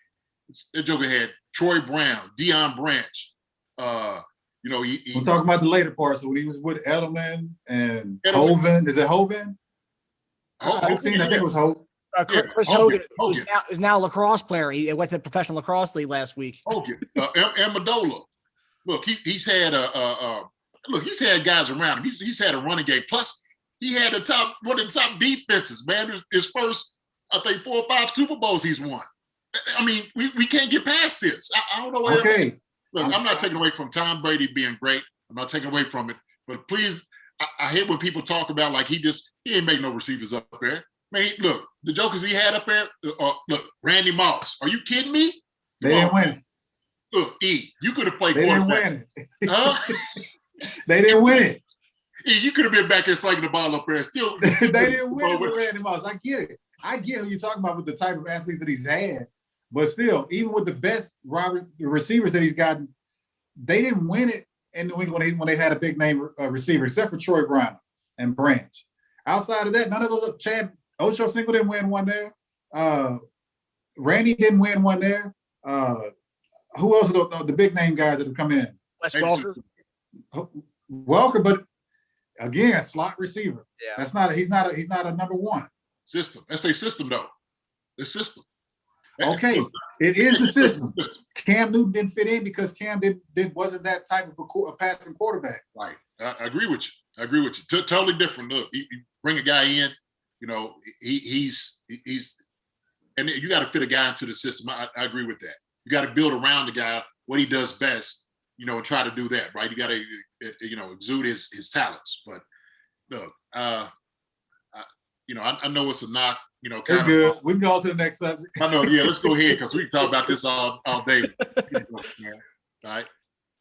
That joker had Troy Brown, Deion Branch. We're talking about the later parts. So when he was with Edelman and Hovind. Is it Hovind? I think it was Hovind. Chris Hogan, who's now a lacrosse player. He went to the professional lacrosse league last week. Hogan, Amendola. Look, he's had he's had guys around him. He's had a running game. Plus, he had one of the top defenses. Man, his first, I think, 4 or 5 Super Bowls he's won. I mean, we can't get past this. I don't know where. Okay. Look, I'm not taking away from Tom Brady being great. I'm not taking away from it. But please, I hate when people talk about like he ain't make no receivers up there. Man, look, the jokers he had up there. Look, Randy Moss. Are you kidding me? They didn't win it. Look, E, you could have played They didn't quarterback. win it. Huh? They didn't win it. E, you could have been back there slinging the ball up there. Still, They didn't win it with Randy Moss. I get it. I get who you're talking about with the type of athletes that he's had. But still, even with the best receivers that he's gotten, they didn't win it in New England when they had a big name receiver, except for Troy Brown and Branch. Outside of that, none of those. Chad Ocho Cinco didn't win one there. Randy didn't win one there. Who else are the big name guys that have come in? Wes Welker. Welker, but again, slot receiver. Yeah. He's not a number one. System. That's a system though. The system. Okay, it is the system. Cam Newton didn't fit in because Cam wasn't that type of a passing quarterback. Right. I agree with you. Totally different. Look, you bring a guy in, you know, he's and you got to fit a guy into the system. I agree with that. You got to build around the guy what he does best, you know, and try to do that. Right. You got to, you know, exude his talents. But look, you know, I know it's a knock. You know, it's good. We can go on to the next subject. I know. Yeah, let's go ahead because we can talk about this all day. All right.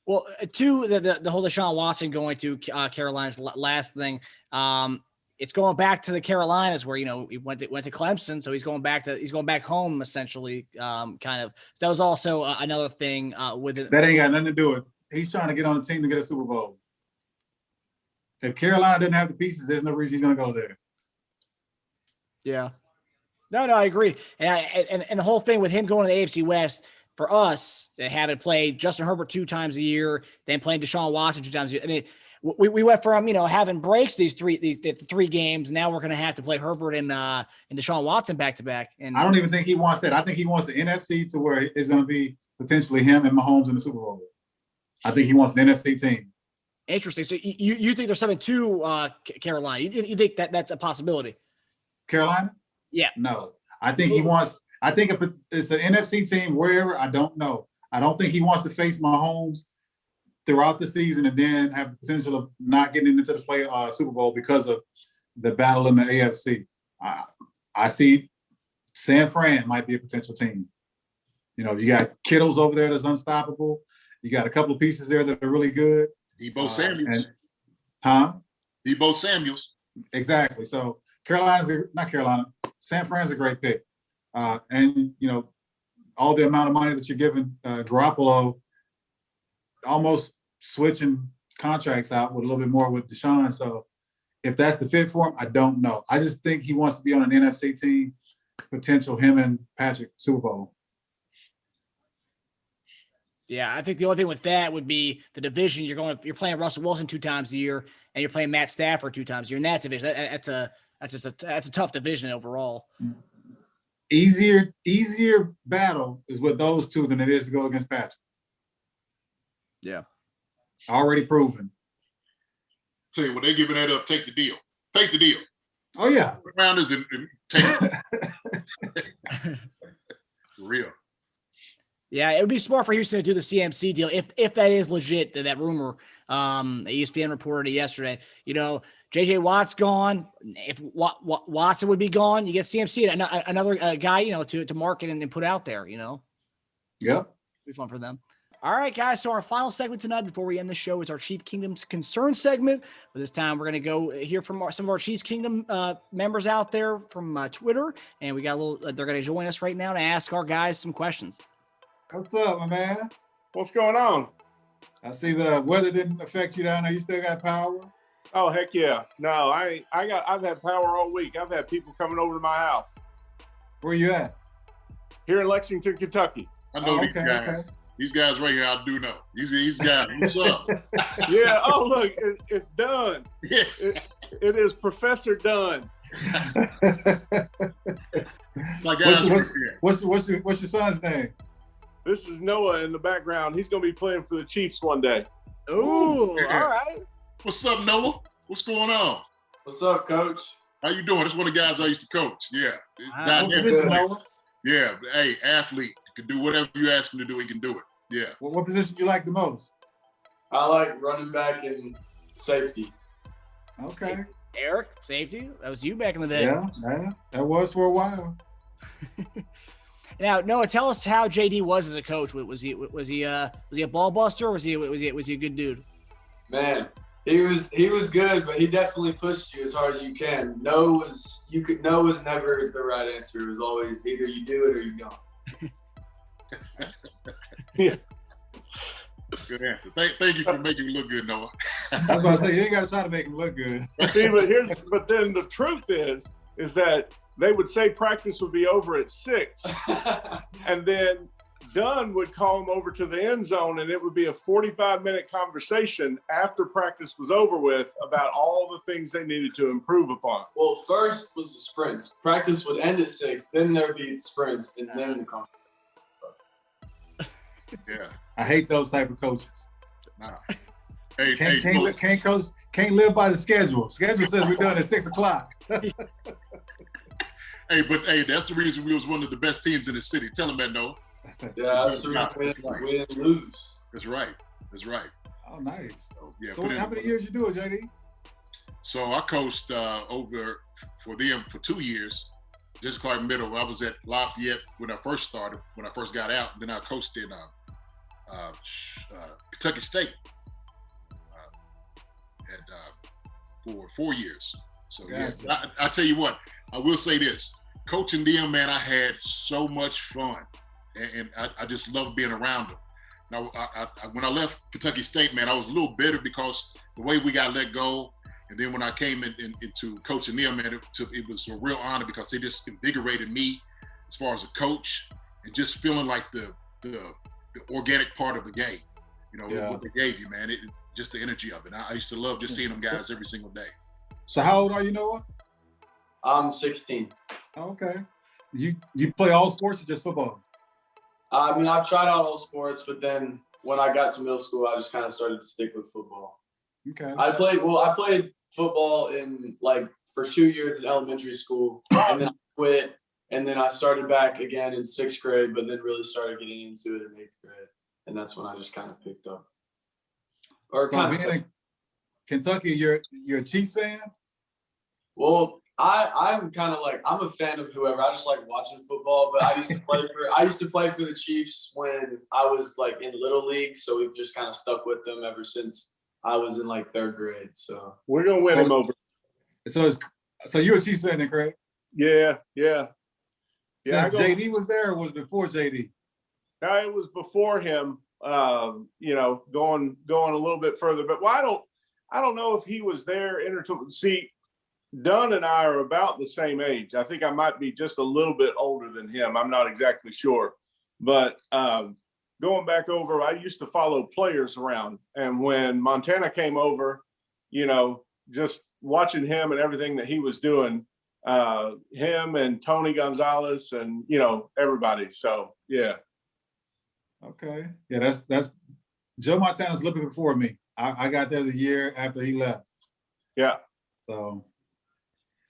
Well, to the whole Deshaun Watson going to Carolina's last thing, it's going back to the Carolinas where, you know, he went to Clemson, so he's going back home essentially. Kind of. So that was also another thing with it. That ain't got nothing to do with it. He's trying to get on the team to get a Super Bowl. If Carolina didn't have the pieces, there's no reason he's going to go there. Yeah. No, I agree. And the whole thing with him going to the AFC West, for us to have it played Justin Herbert 2 times a year, then playing Deshaun Watson 2 times a year. I mean, we went from, you know, having breaks these three games. Now we're going to have to play Herbert and Deshaun Watson back to back. And I don't even think he wants that. I think he wants the NFC to where it's going to be potentially him and Mahomes in the Super Bowl. I think he wants an NFC team. Interesting. So you think there's something to Carolina? You think that's a possibility? Carolina? Yeah. No. I think he wants. I think if it's an NFC team, wherever, I don't know. I don't think he wants to face Mahomes throughout the season and then have the potential of not getting into the Super Bowl because of the battle in the AFC. I see San Fran might be a potential team. You know, you got Kittle's over there that's unstoppable. You got a couple of pieces there that are really good. Debo Samuels. Debo Samuels. Exactly. So San Fran's a great pick. And, you know, all the amount of money that you're giving Garoppolo, almost switching contracts out with a little bit more with Deshaun. So if that's the fit for him, I don't know. I just think he wants to be on an NFC team, potential him and Patrick Super Bowl. Yeah, I think the only thing with that would be the division. You're playing Russell Wilson 2 times a year, and you're playing Matt Stafford 2 times a year in that division. That's a tough division overall. Easier battle is with those two than it is to go against Patrick. Yeah, already proven. Tell you, when they're giving that up, take the deal. Take the deal. Oh yeah, rounders and take it. For real. Yeah, it would be smart for Houston to do the CMC deal if that is legit. That rumor, ESPN reported it yesterday. You know, JJ Watt's gone. If Watson would be gone, you get CMC, another guy, you know, to market and put out there. You know. Yep. It'd be fun for them. All right, guys. So our final segment tonight before we end the show is our Chief Kingdom's Concern segment. But this time we're going to go hear from some of our Chiefs Kingdom members out there from Twitter, and we got they're going to join us right now to ask our guys some questions. What's up, my man? What's going on? I see the weather didn't affect you down there. You still got power? Oh, heck yeah. No, I've had power all week. I've had people coming over to my house. Where you at? Here in Lexington, Kentucky. I know these guys. Okay. These guys right here, I do know. These guys. What's up? Yeah. Oh, look, it's done. Yeah. It is Professor Dunn. What's your son's name? This is Noah in the background. He's going to be playing for the Chiefs one day. Ooh, all right. What's up, Noah? What's going on? What's up, Coach? How you doing? That's one of the guys I used to coach. Yeah. What position, Noah? Yeah, hey, athlete can do whatever you ask him to do. He can do it. Yeah. What position you like the most? I like running back and safety. Okay. Eric, safety. That was you back in the day. Yeah, that was for a while. Now, Noah, tell us how JD was as a coach. Was he a ball buster? Or was he a good dude? Man, he was good, but he definitely pushed you as hard as you can. No was never the right answer. It was always either you do it or you don't. Yeah. Good answer. Thank you for making me look good, Noah. I was about to say, you ain't got to try to make him look good. See, but then the truth is that they would say practice would be over at 6, and then Dunn would call him over to the end zone, and it would be a 45-minute conversation after practice was over with about all the things they needed to improve upon. Well, first was the sprints. Practice would end at 6, then there'd be sprints, and then the conference. Yeah. I hate those type of coaches. Nah. Hey, Can't live by the schedule. Schedule says we're done at 6 o'clock. Hey, but hey, that's the reason we was one of the best teams in the city. Tell them that, Noah. Yeah, that's the reason we didn't lose. That's right. That's right. Oh, nice. So, yeah. So how many years you do it, JD? So I coached over for them for 2 years. Just Clark Middle. I was at Lafayette when I first started. When I first got out, then I coached in Kentucky State for 4 years. So Gotcha. yeah, I tell you what, I will say this: coaching them, man, I had so much fun, and I just love being around them. Now, when I left Kentucky State, man, I was a little bitter because the way we got let go. And then when I came into coaching them, man, it was a real honor because they just invigorated me as far as a coach and just feeling like the organic part of the game. You know, what they gave you, man. Just the energy of it. I used to love just seeing them guys every single day. So how old are you, Noah? I'm 16. Okay. You play all sports or just football? I mean, I've tried out all sports, but then when I got to middle school, I just kind of started to stick with football. Okay. I played football for 2 years in elementary school, and then I quit, and then I started back again in 6th grade, but then really started getting into it in 8th grade, and that's when I just kind of picked up. Or So kind of. being in Kentucky, you're a Chiefs fan? Well, I'm kind of like, I'm a fan of whoever. I just like watching football, but I used to play for the Chiefs when I was like in Little League, so we've just kind of stuck with them ever since I was in like 3rd grade. So We're gonna win him over. So you're a Chiefs fan then, Craig? Yeah. Since JD was there, or was it before JD? It was before him. Going a little bit further, but I don't know if he was there. See, Dunn and I are about the same age. I think I might be just a little bit older than him. I'm not exactly sure, but going back over, I used to follow players around, and when Montana came over, just watching him and everything that he was doing, him and Tony Gonzalez and everybody. So yeah. Okay. Yeah, that's Joe Montana's a little bit before me. I got there the year after he left. Yeah. So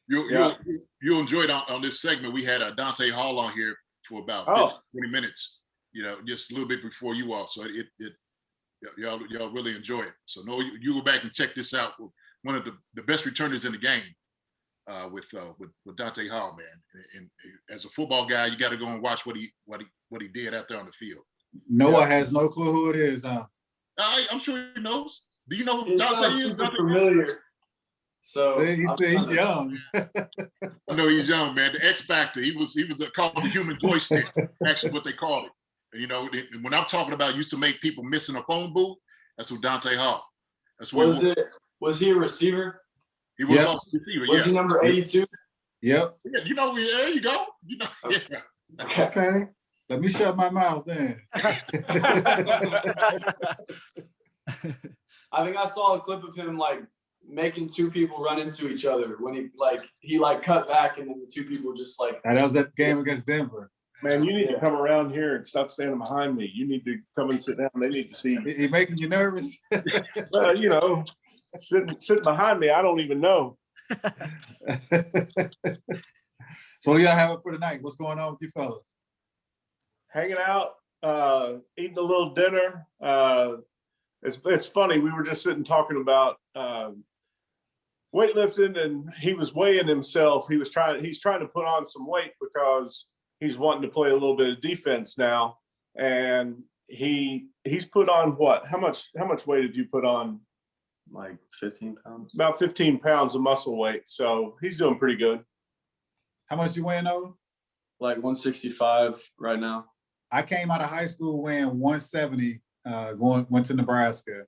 you enjoyed on this segment. We had Dante Hall on here for about 20 minutes, just a little bit before you all. So y'all really enjoy it. So no, you go back and check this out. One of the best returners in the game with Dante Hall, man. And as a football guy, you got to go and watch what he did out there on the field. Noah has no clue who it is, huh? I'm sure he knows. Do you know who It Dante sounds is? super familiar. So He's young. I know he's young, man. The X Factor. He was called the human joystick. Actually, what they called it. When I'm talking about used to make people miss in a phone booth, that's who Dante Hall. That's what was he a receiver? He was Yep. also a receiver. Was he number 82? Yep. Yeah, there you go. Okay. Yeah. Okay. Let me shut my mouth then. I think I saw a clip of him like making 2 people run into each other when he cut back and then the 2 people just like. That was that game against Denver. Man, you need to come around here and stop standing behind me. You need to come and sit down. They need to see you. He making you nervous? Well, sitting behind me, I don't even know. So what do y'all have up for tonight? What's going on with you fellas? hanging out, eating a little dinner. It's funny. We were just sitting talking about weightlifting, and he was weighing himself. He's trying to put on some weight because he's wanting to play a little bit of defense now. And he's put on what? How much weight have you put on? Like 15 pounds. About 15 pounds of muscle weight. So he's doing pretty good. How much you weighing over? Like 165 right now. I came out of high school weighing 170, went to Nebraska.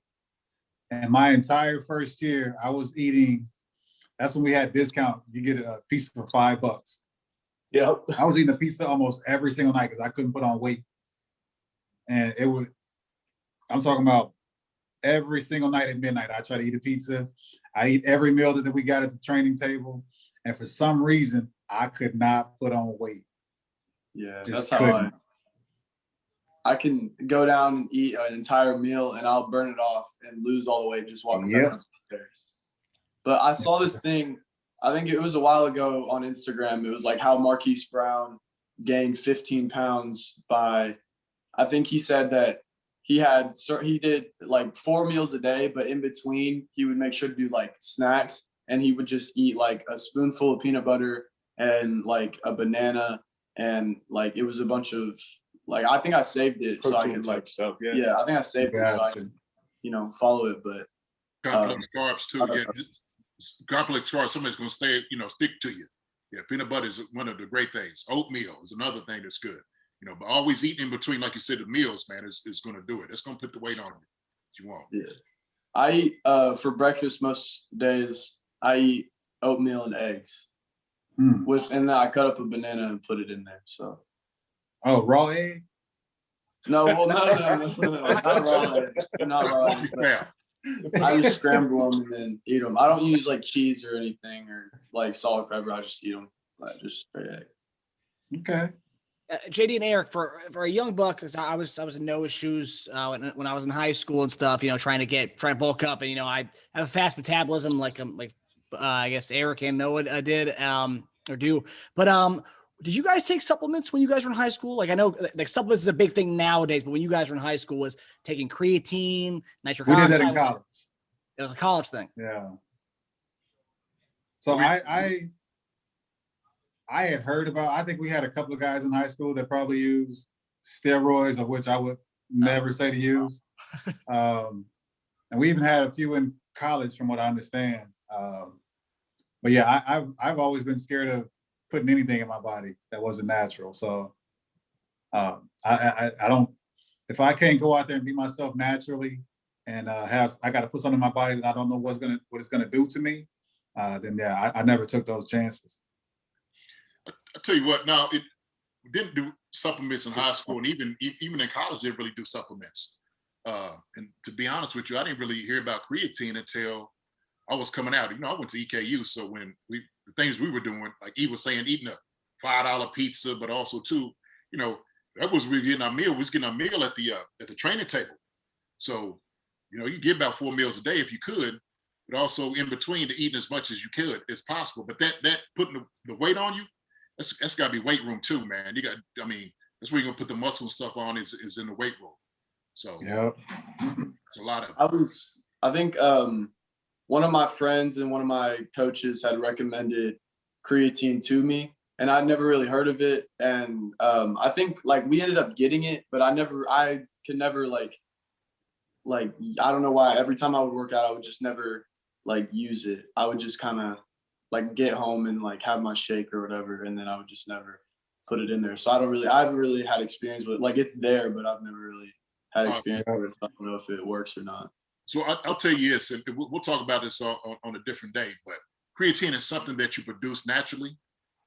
And my entire first year, I was eating, that's when we had discount. You get a pizza for $5. Yep. I was eating a pizza almost every single night because I couldn't put on weight. And I'm talking about every single night at midnight, I try to eat a pizza. I eat every meal that we got at the training table. And for some reason, I could not put on weight. Yeah, Just that's how I can go down and eat an entire meal and I'll burn it off and lose all the weight just walking back up the stairs. But I saw this thing, I think it was a while ago on Instagram. It was like how Marquise Brown gained 15 pounds by, I think he said that he did like 4 meals a day, but in between he would make sure to do like snacks, and he would just eat like a spoonful of peanut butter and like a banana, and like it was a bunch of like, I think I saved it so I could like stuff. yeah, I think I saved it so I could follow it. But complex carbs too. Yeah, complex carbs. Somebody's gonna stick to you. Yeah, peanut butter is one of the great things. Oatmeal is another thing that's good. But always eating in between, like you said, the meals, man, is going to do it. It's going to put the weight on you want. Yeah, I eat for breakfast most days. I eat oatmeal and eggs and then I cut up a banana and put it in there. So. Oh, raw egg? No, well, no, not raw eggs. Not raw eggs. I just scramble them and then eat them. I don't use like cheese or anything or like salt or pepper. I just eat them, like just straight egg. Okay. JD and Eric, for a young buck, because I was in Noah's shoes when I was in high school and stuff, trying to bulk up, and I have a fast metabolism like I guess Eric and Noah did or do. But did you guys take supplements when you guys were in high school? Like I know like supplements is a big thing nowadays, but when you guys were in high school, was taking creatine, nitric oxide? We did that in college. It was a college thing. Yeah. So I had heard about, I think we had a couple of guys in high school that probably used steroids, of which I would never say to use. And we even had a few in college from what I understand. But yeah, I've always been scared of putting anything in my body that wasn't natural. So I don't, if I can't go out there and be myself naturally and I got to put something in my body that I don't know what it's going to do to me, then yeah, I never took those chances. I tell you what, now we didn't do supplements in high school, and even in college, they didn't really do supplements. And to be honest with you, I didn't really hear about creatine until I was coming out. I went to EKU, so when the things we were doing, like he was saying, eating a $5 pizza, but also too, that was we getting our meal. We was getting our meal at the training table. So, you get about 4 meals a day if you could, but also in between to eating as much as you could as possible. But that putting the weight on you, that's got to be weight room too, man. That's where you're gonna put the muscle and stuff on is in the weight room. So yeah, it's a lot of. I think one of my friends and one of my coaches had recommended creatine to me, and I'd never really heard of it. And I think like we ended up getting it, but I could never like I don't know why. Every time I would work out, I would just never like use it. I would just kind of like get home and like have my shake or whatever, and then I would just never put it in there. So I haven't really had experience with it. Like it's there, but I've never really had experience with it. So I don't know if it works or not. So I'll tell you this, and we'll talk about this on a different day, but creatine is something that you produce naturally.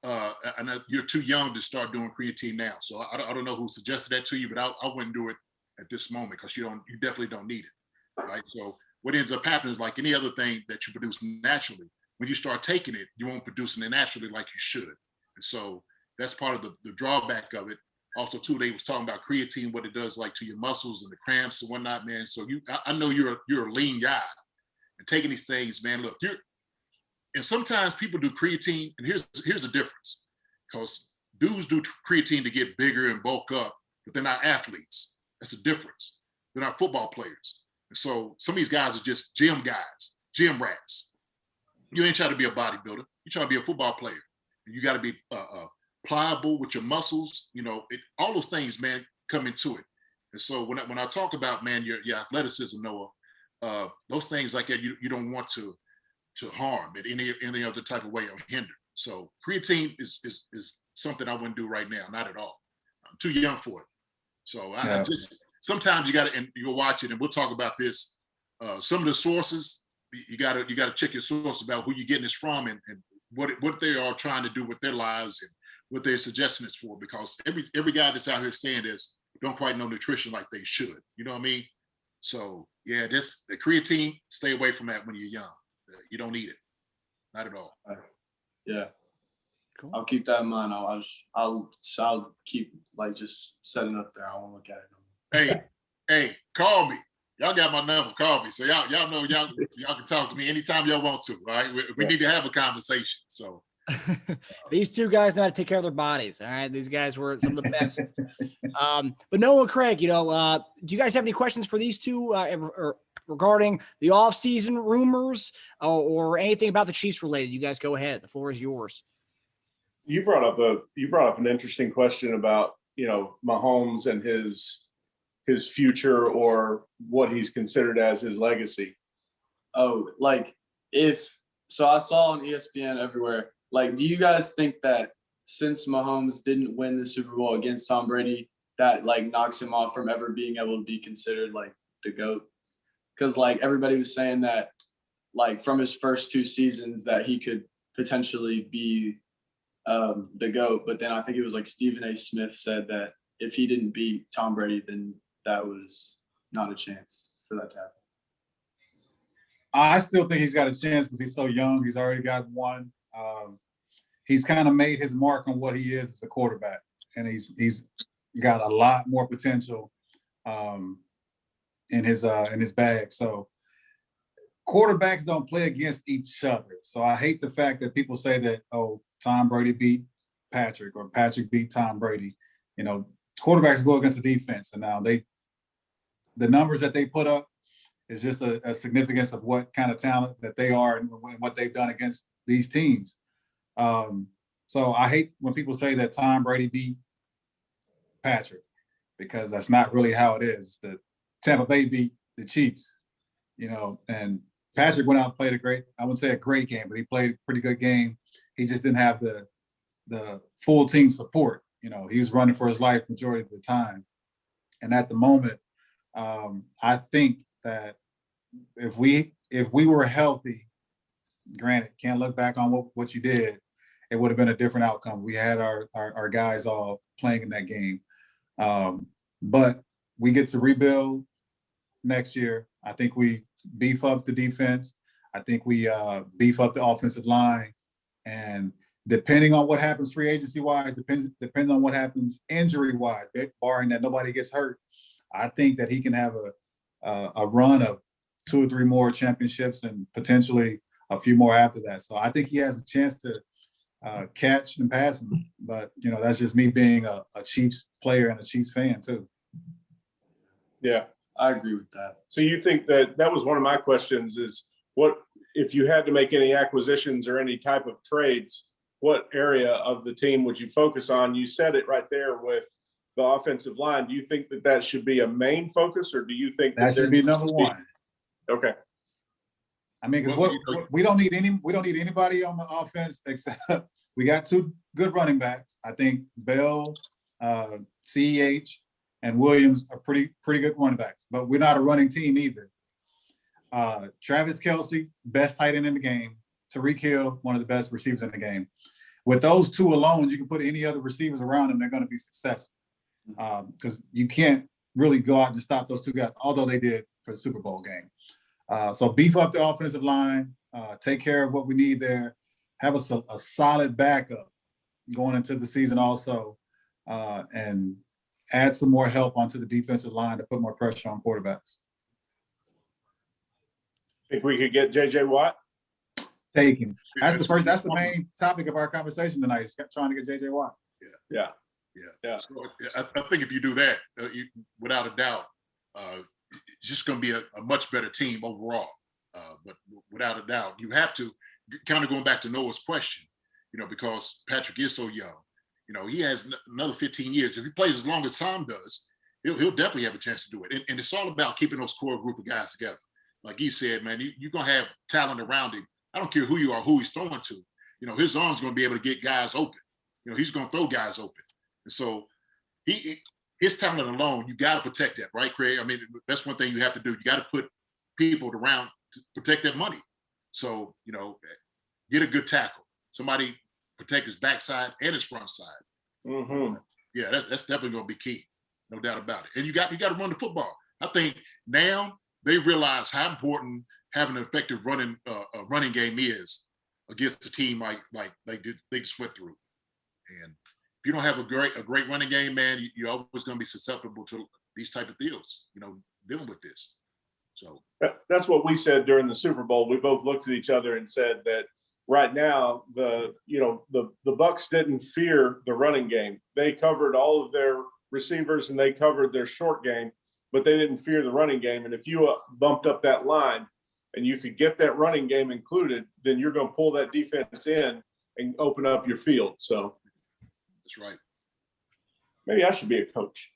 And you're too young to start doing creatine now. So I don't know who suggested that to you, but I wouldn't do it at this moment because you definitely don't need it, right? So what ends up happening is like any other thing that you produce naturally, when you start taking it, you won't produce it naturally like you should. And so that's part of the drawback of it. Also, too, they was talking about creatine, what it does like to your muscles and the cramps and whatnot, man. So I know you're a lean guy, and taking these things, man. Look, and sometimes people do creatine, and here's the difference, because dudes do creatine to get bigger and bulk up, but they're not athletes. That's the difference. They're not football players. And so some of these guys are just gym guys, gym rats. You ain't trying to be a bodybuilder. You're trying to be a football player. And you got to be pliable with your muscles. All those things, man, come into it. And so when I talk about, man, your athleticism, Noah, those things like that, you don't want to harm in any other type of way or hinder. So creatine is something I wouldn't do right now, not at all. I'm too young for it. So I just sometimes you got to, and you'll watch it, and we'll talk about this. Some of the sources you got to check your source about who you're getting this from and what they are trying to do with their lives and what they're suggesting it's for. Because every guy that's out here saying this don't quite know nutrition like they should. You know what I mean? So yeah, the creatine, stay away from that when you're young. You don't need it, not at all. Yeah. Cool. I'll keep that in mind. I'll keep like just setting up there. I won't look at it. Hey, call me. Y'all got my number. Call me. So y'all know y'all can talk to me anytime y'all want to. All right, we need to have a conversation. So these two guys know how to take care of their bodies. All right, these guys were some of the best. But Noah and Craig, do you guys have any questions for these two regarding the off-season rumors or anything about the Chiefs related? You guys go ahead. The floor is yours. You brought up an interesting question about Mahomes and his future or what he's considered as his legacy. Oh, so I saw on ESPN everywhere. Like, do you guys think that since Mahomes didn't win the Super Bowl against Tom Brady, that knocks him off from ever being able to be considered the GOAT? Because everybody was saying that from his first two seasons that he could potentially be the GOAT, but then I think it was Stephen A. Smith said that if he didn't beat Tom Brady, then that was not a chance for that to happen. I still think he's got a chance because he's so young. He's already got one. He's kind of made his mark on what he is as a quarterback, and he's got a lot more potential in his bag. So quarterbacks don't play against each other. So I hate the fact that people say that, Tom Brady beat Patrick or Patrick beat Tom Brady. Quarterbacks go against the defense, and now the numbers that they put up is just a significance of what kind of talent that they are and what they've done against these teams. So I hate when people say that Tom Brady beat Patrick, because that's not really how it is. The Tampa Bay beat the Chiefs, and Patrick went out and played I wouldn't say a great game, but he played a pretty good game. He just didn't have the full team support. He was running for his life majority of the time. And at the moment, I think that if we were healthy, granted, can't look back on what you did, it would have been a different outcome. We had our guys all playing in that game. But we get to rebuild next year. I think we beef up the defense. I think we beef up the offensive line. And depending on what happens free agency-wise, depending on what happens injury-wise, barring that nobody gets hurt, I think that he can have a run of 2 or 3 more championships and potentially a few more after that. So I think he has a chance to catch and pass him. But, that's just me being a Chiefs player and a Chiefs fan too. Yeah, I agree with that. So you think that was one of my questions is what if you had to make any acquisitions or any type of trades, what area of the team would you focus on? You said it right there with the offensive line. Do you think that should be a main focus, or do you think that should be number one? Okay. I mean, because we don't need anybody on the offense except we got 2 good running backs. I think Bell, CEH, and Williams are pretty good running backs, but we're not a running team either. Travis Kelce, best tight end in the game. Tyreek Hill, one of the best receivers in the game. With those 2 alone, you can put any other receivers around them, they're going to be successful. Because you can't really go out and stop those 2 guys, although they did for the Super Bowl game. So beef up the offensive line, take care of what we need there, have a solid backup going into the season also, and add some more help onto the defensive line to put more pressure on quarterbacks. Think we could get J.J. Watt? Take him. That's the main topic of our conversation tonight, is trying to get J.J. Watt. Yeah. Yeah. So I think if you do that, without a doubt, it's just going to be a much better team overall. But without a doubt, you have to kind of going back to Noah's question, because Patrick is so young. He has another 15 years. If he plays as long as Tom does, he'll definitely have a chance to do it. And it's all about keeping those core group of guys together. Like he said, man, you're going to have talent around him. I don't care who you are, who he's throwing to. His arm's going to be able to get guys open. He's going to throw guys open. And so his talent alone, you got to protect that, right, Craig? I mean, that's one thing you have to do. You got to put people around to protect that money. So, get a good tackle. Somebody protect his backside and his front side. Mm-hmm. Yeah, that's definitely going to be key. No doubt about it. And you got to run the football. I think now they realize how important having an effective running game is against a team like they just went through. And if you don't have a great running game, man, you're always going to be susceptible to these type of deals, dealing with this. So that's what we said during the Super Bowl. We both looked at each other and said that right now the Bucs didn't fear the running game. They covered all of their receivers and they covered their short game, but they didn't fear the running game. And if you bumped up that line and you could get that running game included, then you're going to pull that defense in and open up your field. So that's right. Maybe I should be a coach.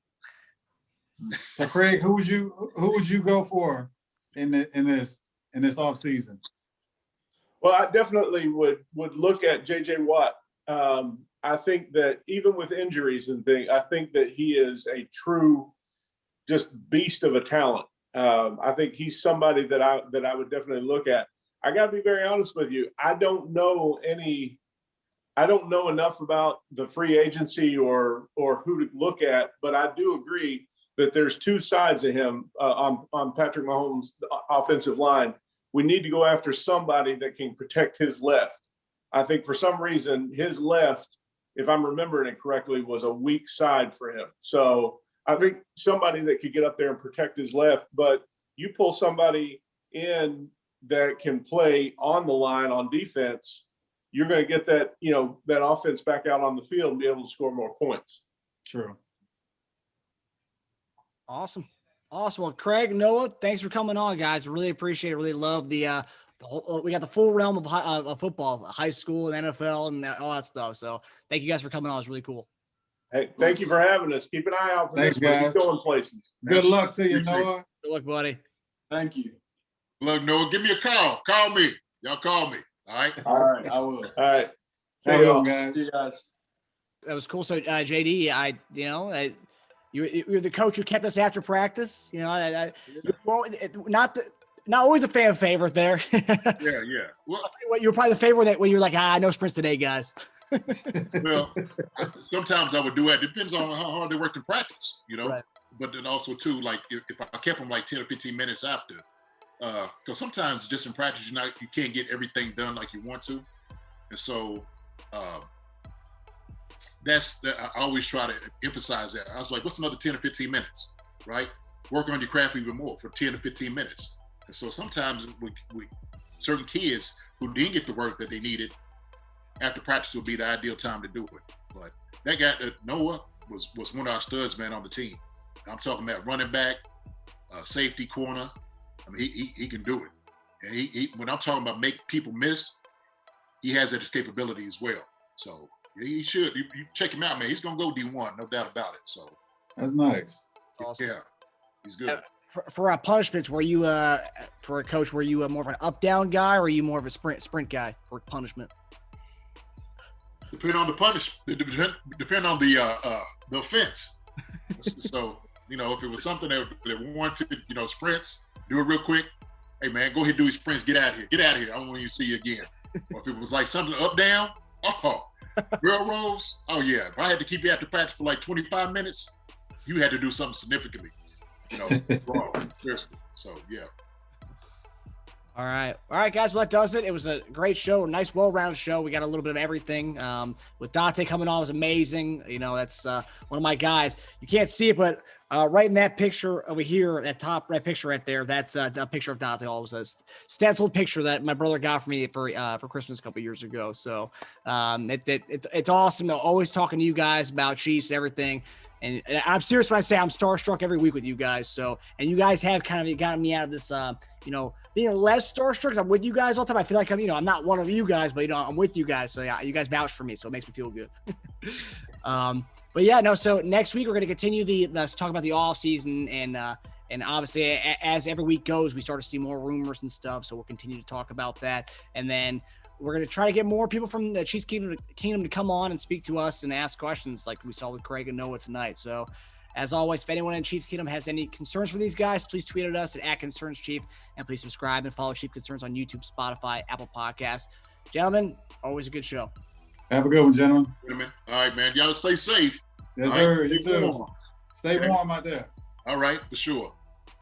So Craig, who would you go for in this offseason? Well, I definitely would look at J.J. Watt. I think that even with injuries and things, I think that he is a true just beast of a talent. I think he's somebody that I would definitely look at. I got to be very honest with you. I don't know enough about the free agency or who to look at, but I do agree that there's two sides of him on Patrick Mahomes' offensive line. We need to go after somebody that can protect his left. I think for some reason, his left, if I'm remembering it correctly, was a weak side for him. So I think somebody that could get up there and protect his left, but you pull somebody in that can play on the line on defense, you're going to get that, that offense back out on the field and be able to score more points. True. Awesome. Well, Craig, Noah, thanks for coming on, guys. Really appreciate it. Really love the whole, we got the full realm of football, high school and NFL and all that stuff. So thank you guys for coming on. It was really cool. Hey, thank you for having us. Keep an eye out for Thanks, this. guys. We're going places. Good luck to you, Noah. Good luck, buddy. Thank you. Look, Noah, give me a call. Call me. Y'all call me. All right. All right, I will. All right. See Have a y'all. good one, guys. See you guys. That was cool. So JD, you're the coach who kept us after practice. Not always a fan favorite there. Yeah. Well, you're probably the favorite when you're like, no sprints today, guys. well, sometimes I would do it. Depends on how hard they worked in practice, Right. But then also too, like if I kept them like 10 or 15 minutes after, because sometimes just in practice you can't get everything done like you want to, and so that's that. I always try to emphasize that. I was like, what's another 10 or 15 minutes, right? Work on your craft even more for 10 or 15 minutes. And so sometimes with certain kids who didn't get the work that they needed, after practice would be the ideal time to do it. But that guy, Noah, was one of our studs, man, on the team. I'm talking about running back, safety, corner. I mean, he can do it. And he when I'm talking about make people miss, he has that capability as well. So he should. You check him out, man. He's gonna go D1, no doubt about it. So That's nice. Awesome. yeah, he's good. For punishments, were you for a coach? Were you more of an up down guy, or are you more of a sprint guy for punishment? Depend on the punishment. Depend on the offense. So if it was something that warranted, sprints, do it real quick. Hey man, go ahead and do your sprints. Get out of here. Get out of here. I don't want you to see you again. Or if it was like something up down, girl rolls. Oh yeah. If I had to keep you after practice for like 25 minutes, you had to do something significantly, wrong. Seriously. So yeah. All right, guys. Well, that does it. It was a great show, a nice, well-rounded show. We got a little bit of everything. With Dante coming on was amazing. You know, that's one of my guys. You can't see it, but right in that picture over here, that top right picture right there, that's a picture of Dante Hall. It was a stenciled picture that my brother got for me for Christmas a couple years ago. So it's awesome. Always talking to you guys about Chiefs and everything. And I'm serious when I say I'm starstruck every week with you guys. So, and you guys have kind of gotten me out of this, being less starstruck because I'm with you guys all the time. I feel like I'm not one of you guys, but I'm with you guys. So yeah, you guys vouch for me. So it makes me feel good. But yeah, no. So next week we're going to continue let's talk about the off season and obviously as every week goes, we start to see more rumors and stuff. So we'll continue to talk about that. And then we're going to try to get more people from the Chiefs Kingdom to come on and speak to us and ask questions like we saw with Craig and Noah tonight. So as always, if anyone in Chiefs Kingdom has any concerns for these guys, please tweet at us at @ConcernsChief, and please subscribe and follow Chief Concerns on YouTube, Spotify, Apple Podcasts. Gentlemen, always a good show. Have a good one, gentlemen. All right, man. Y'all stay safe. Yes, All sir. right. You too. Stay warm out there. All right, for sure.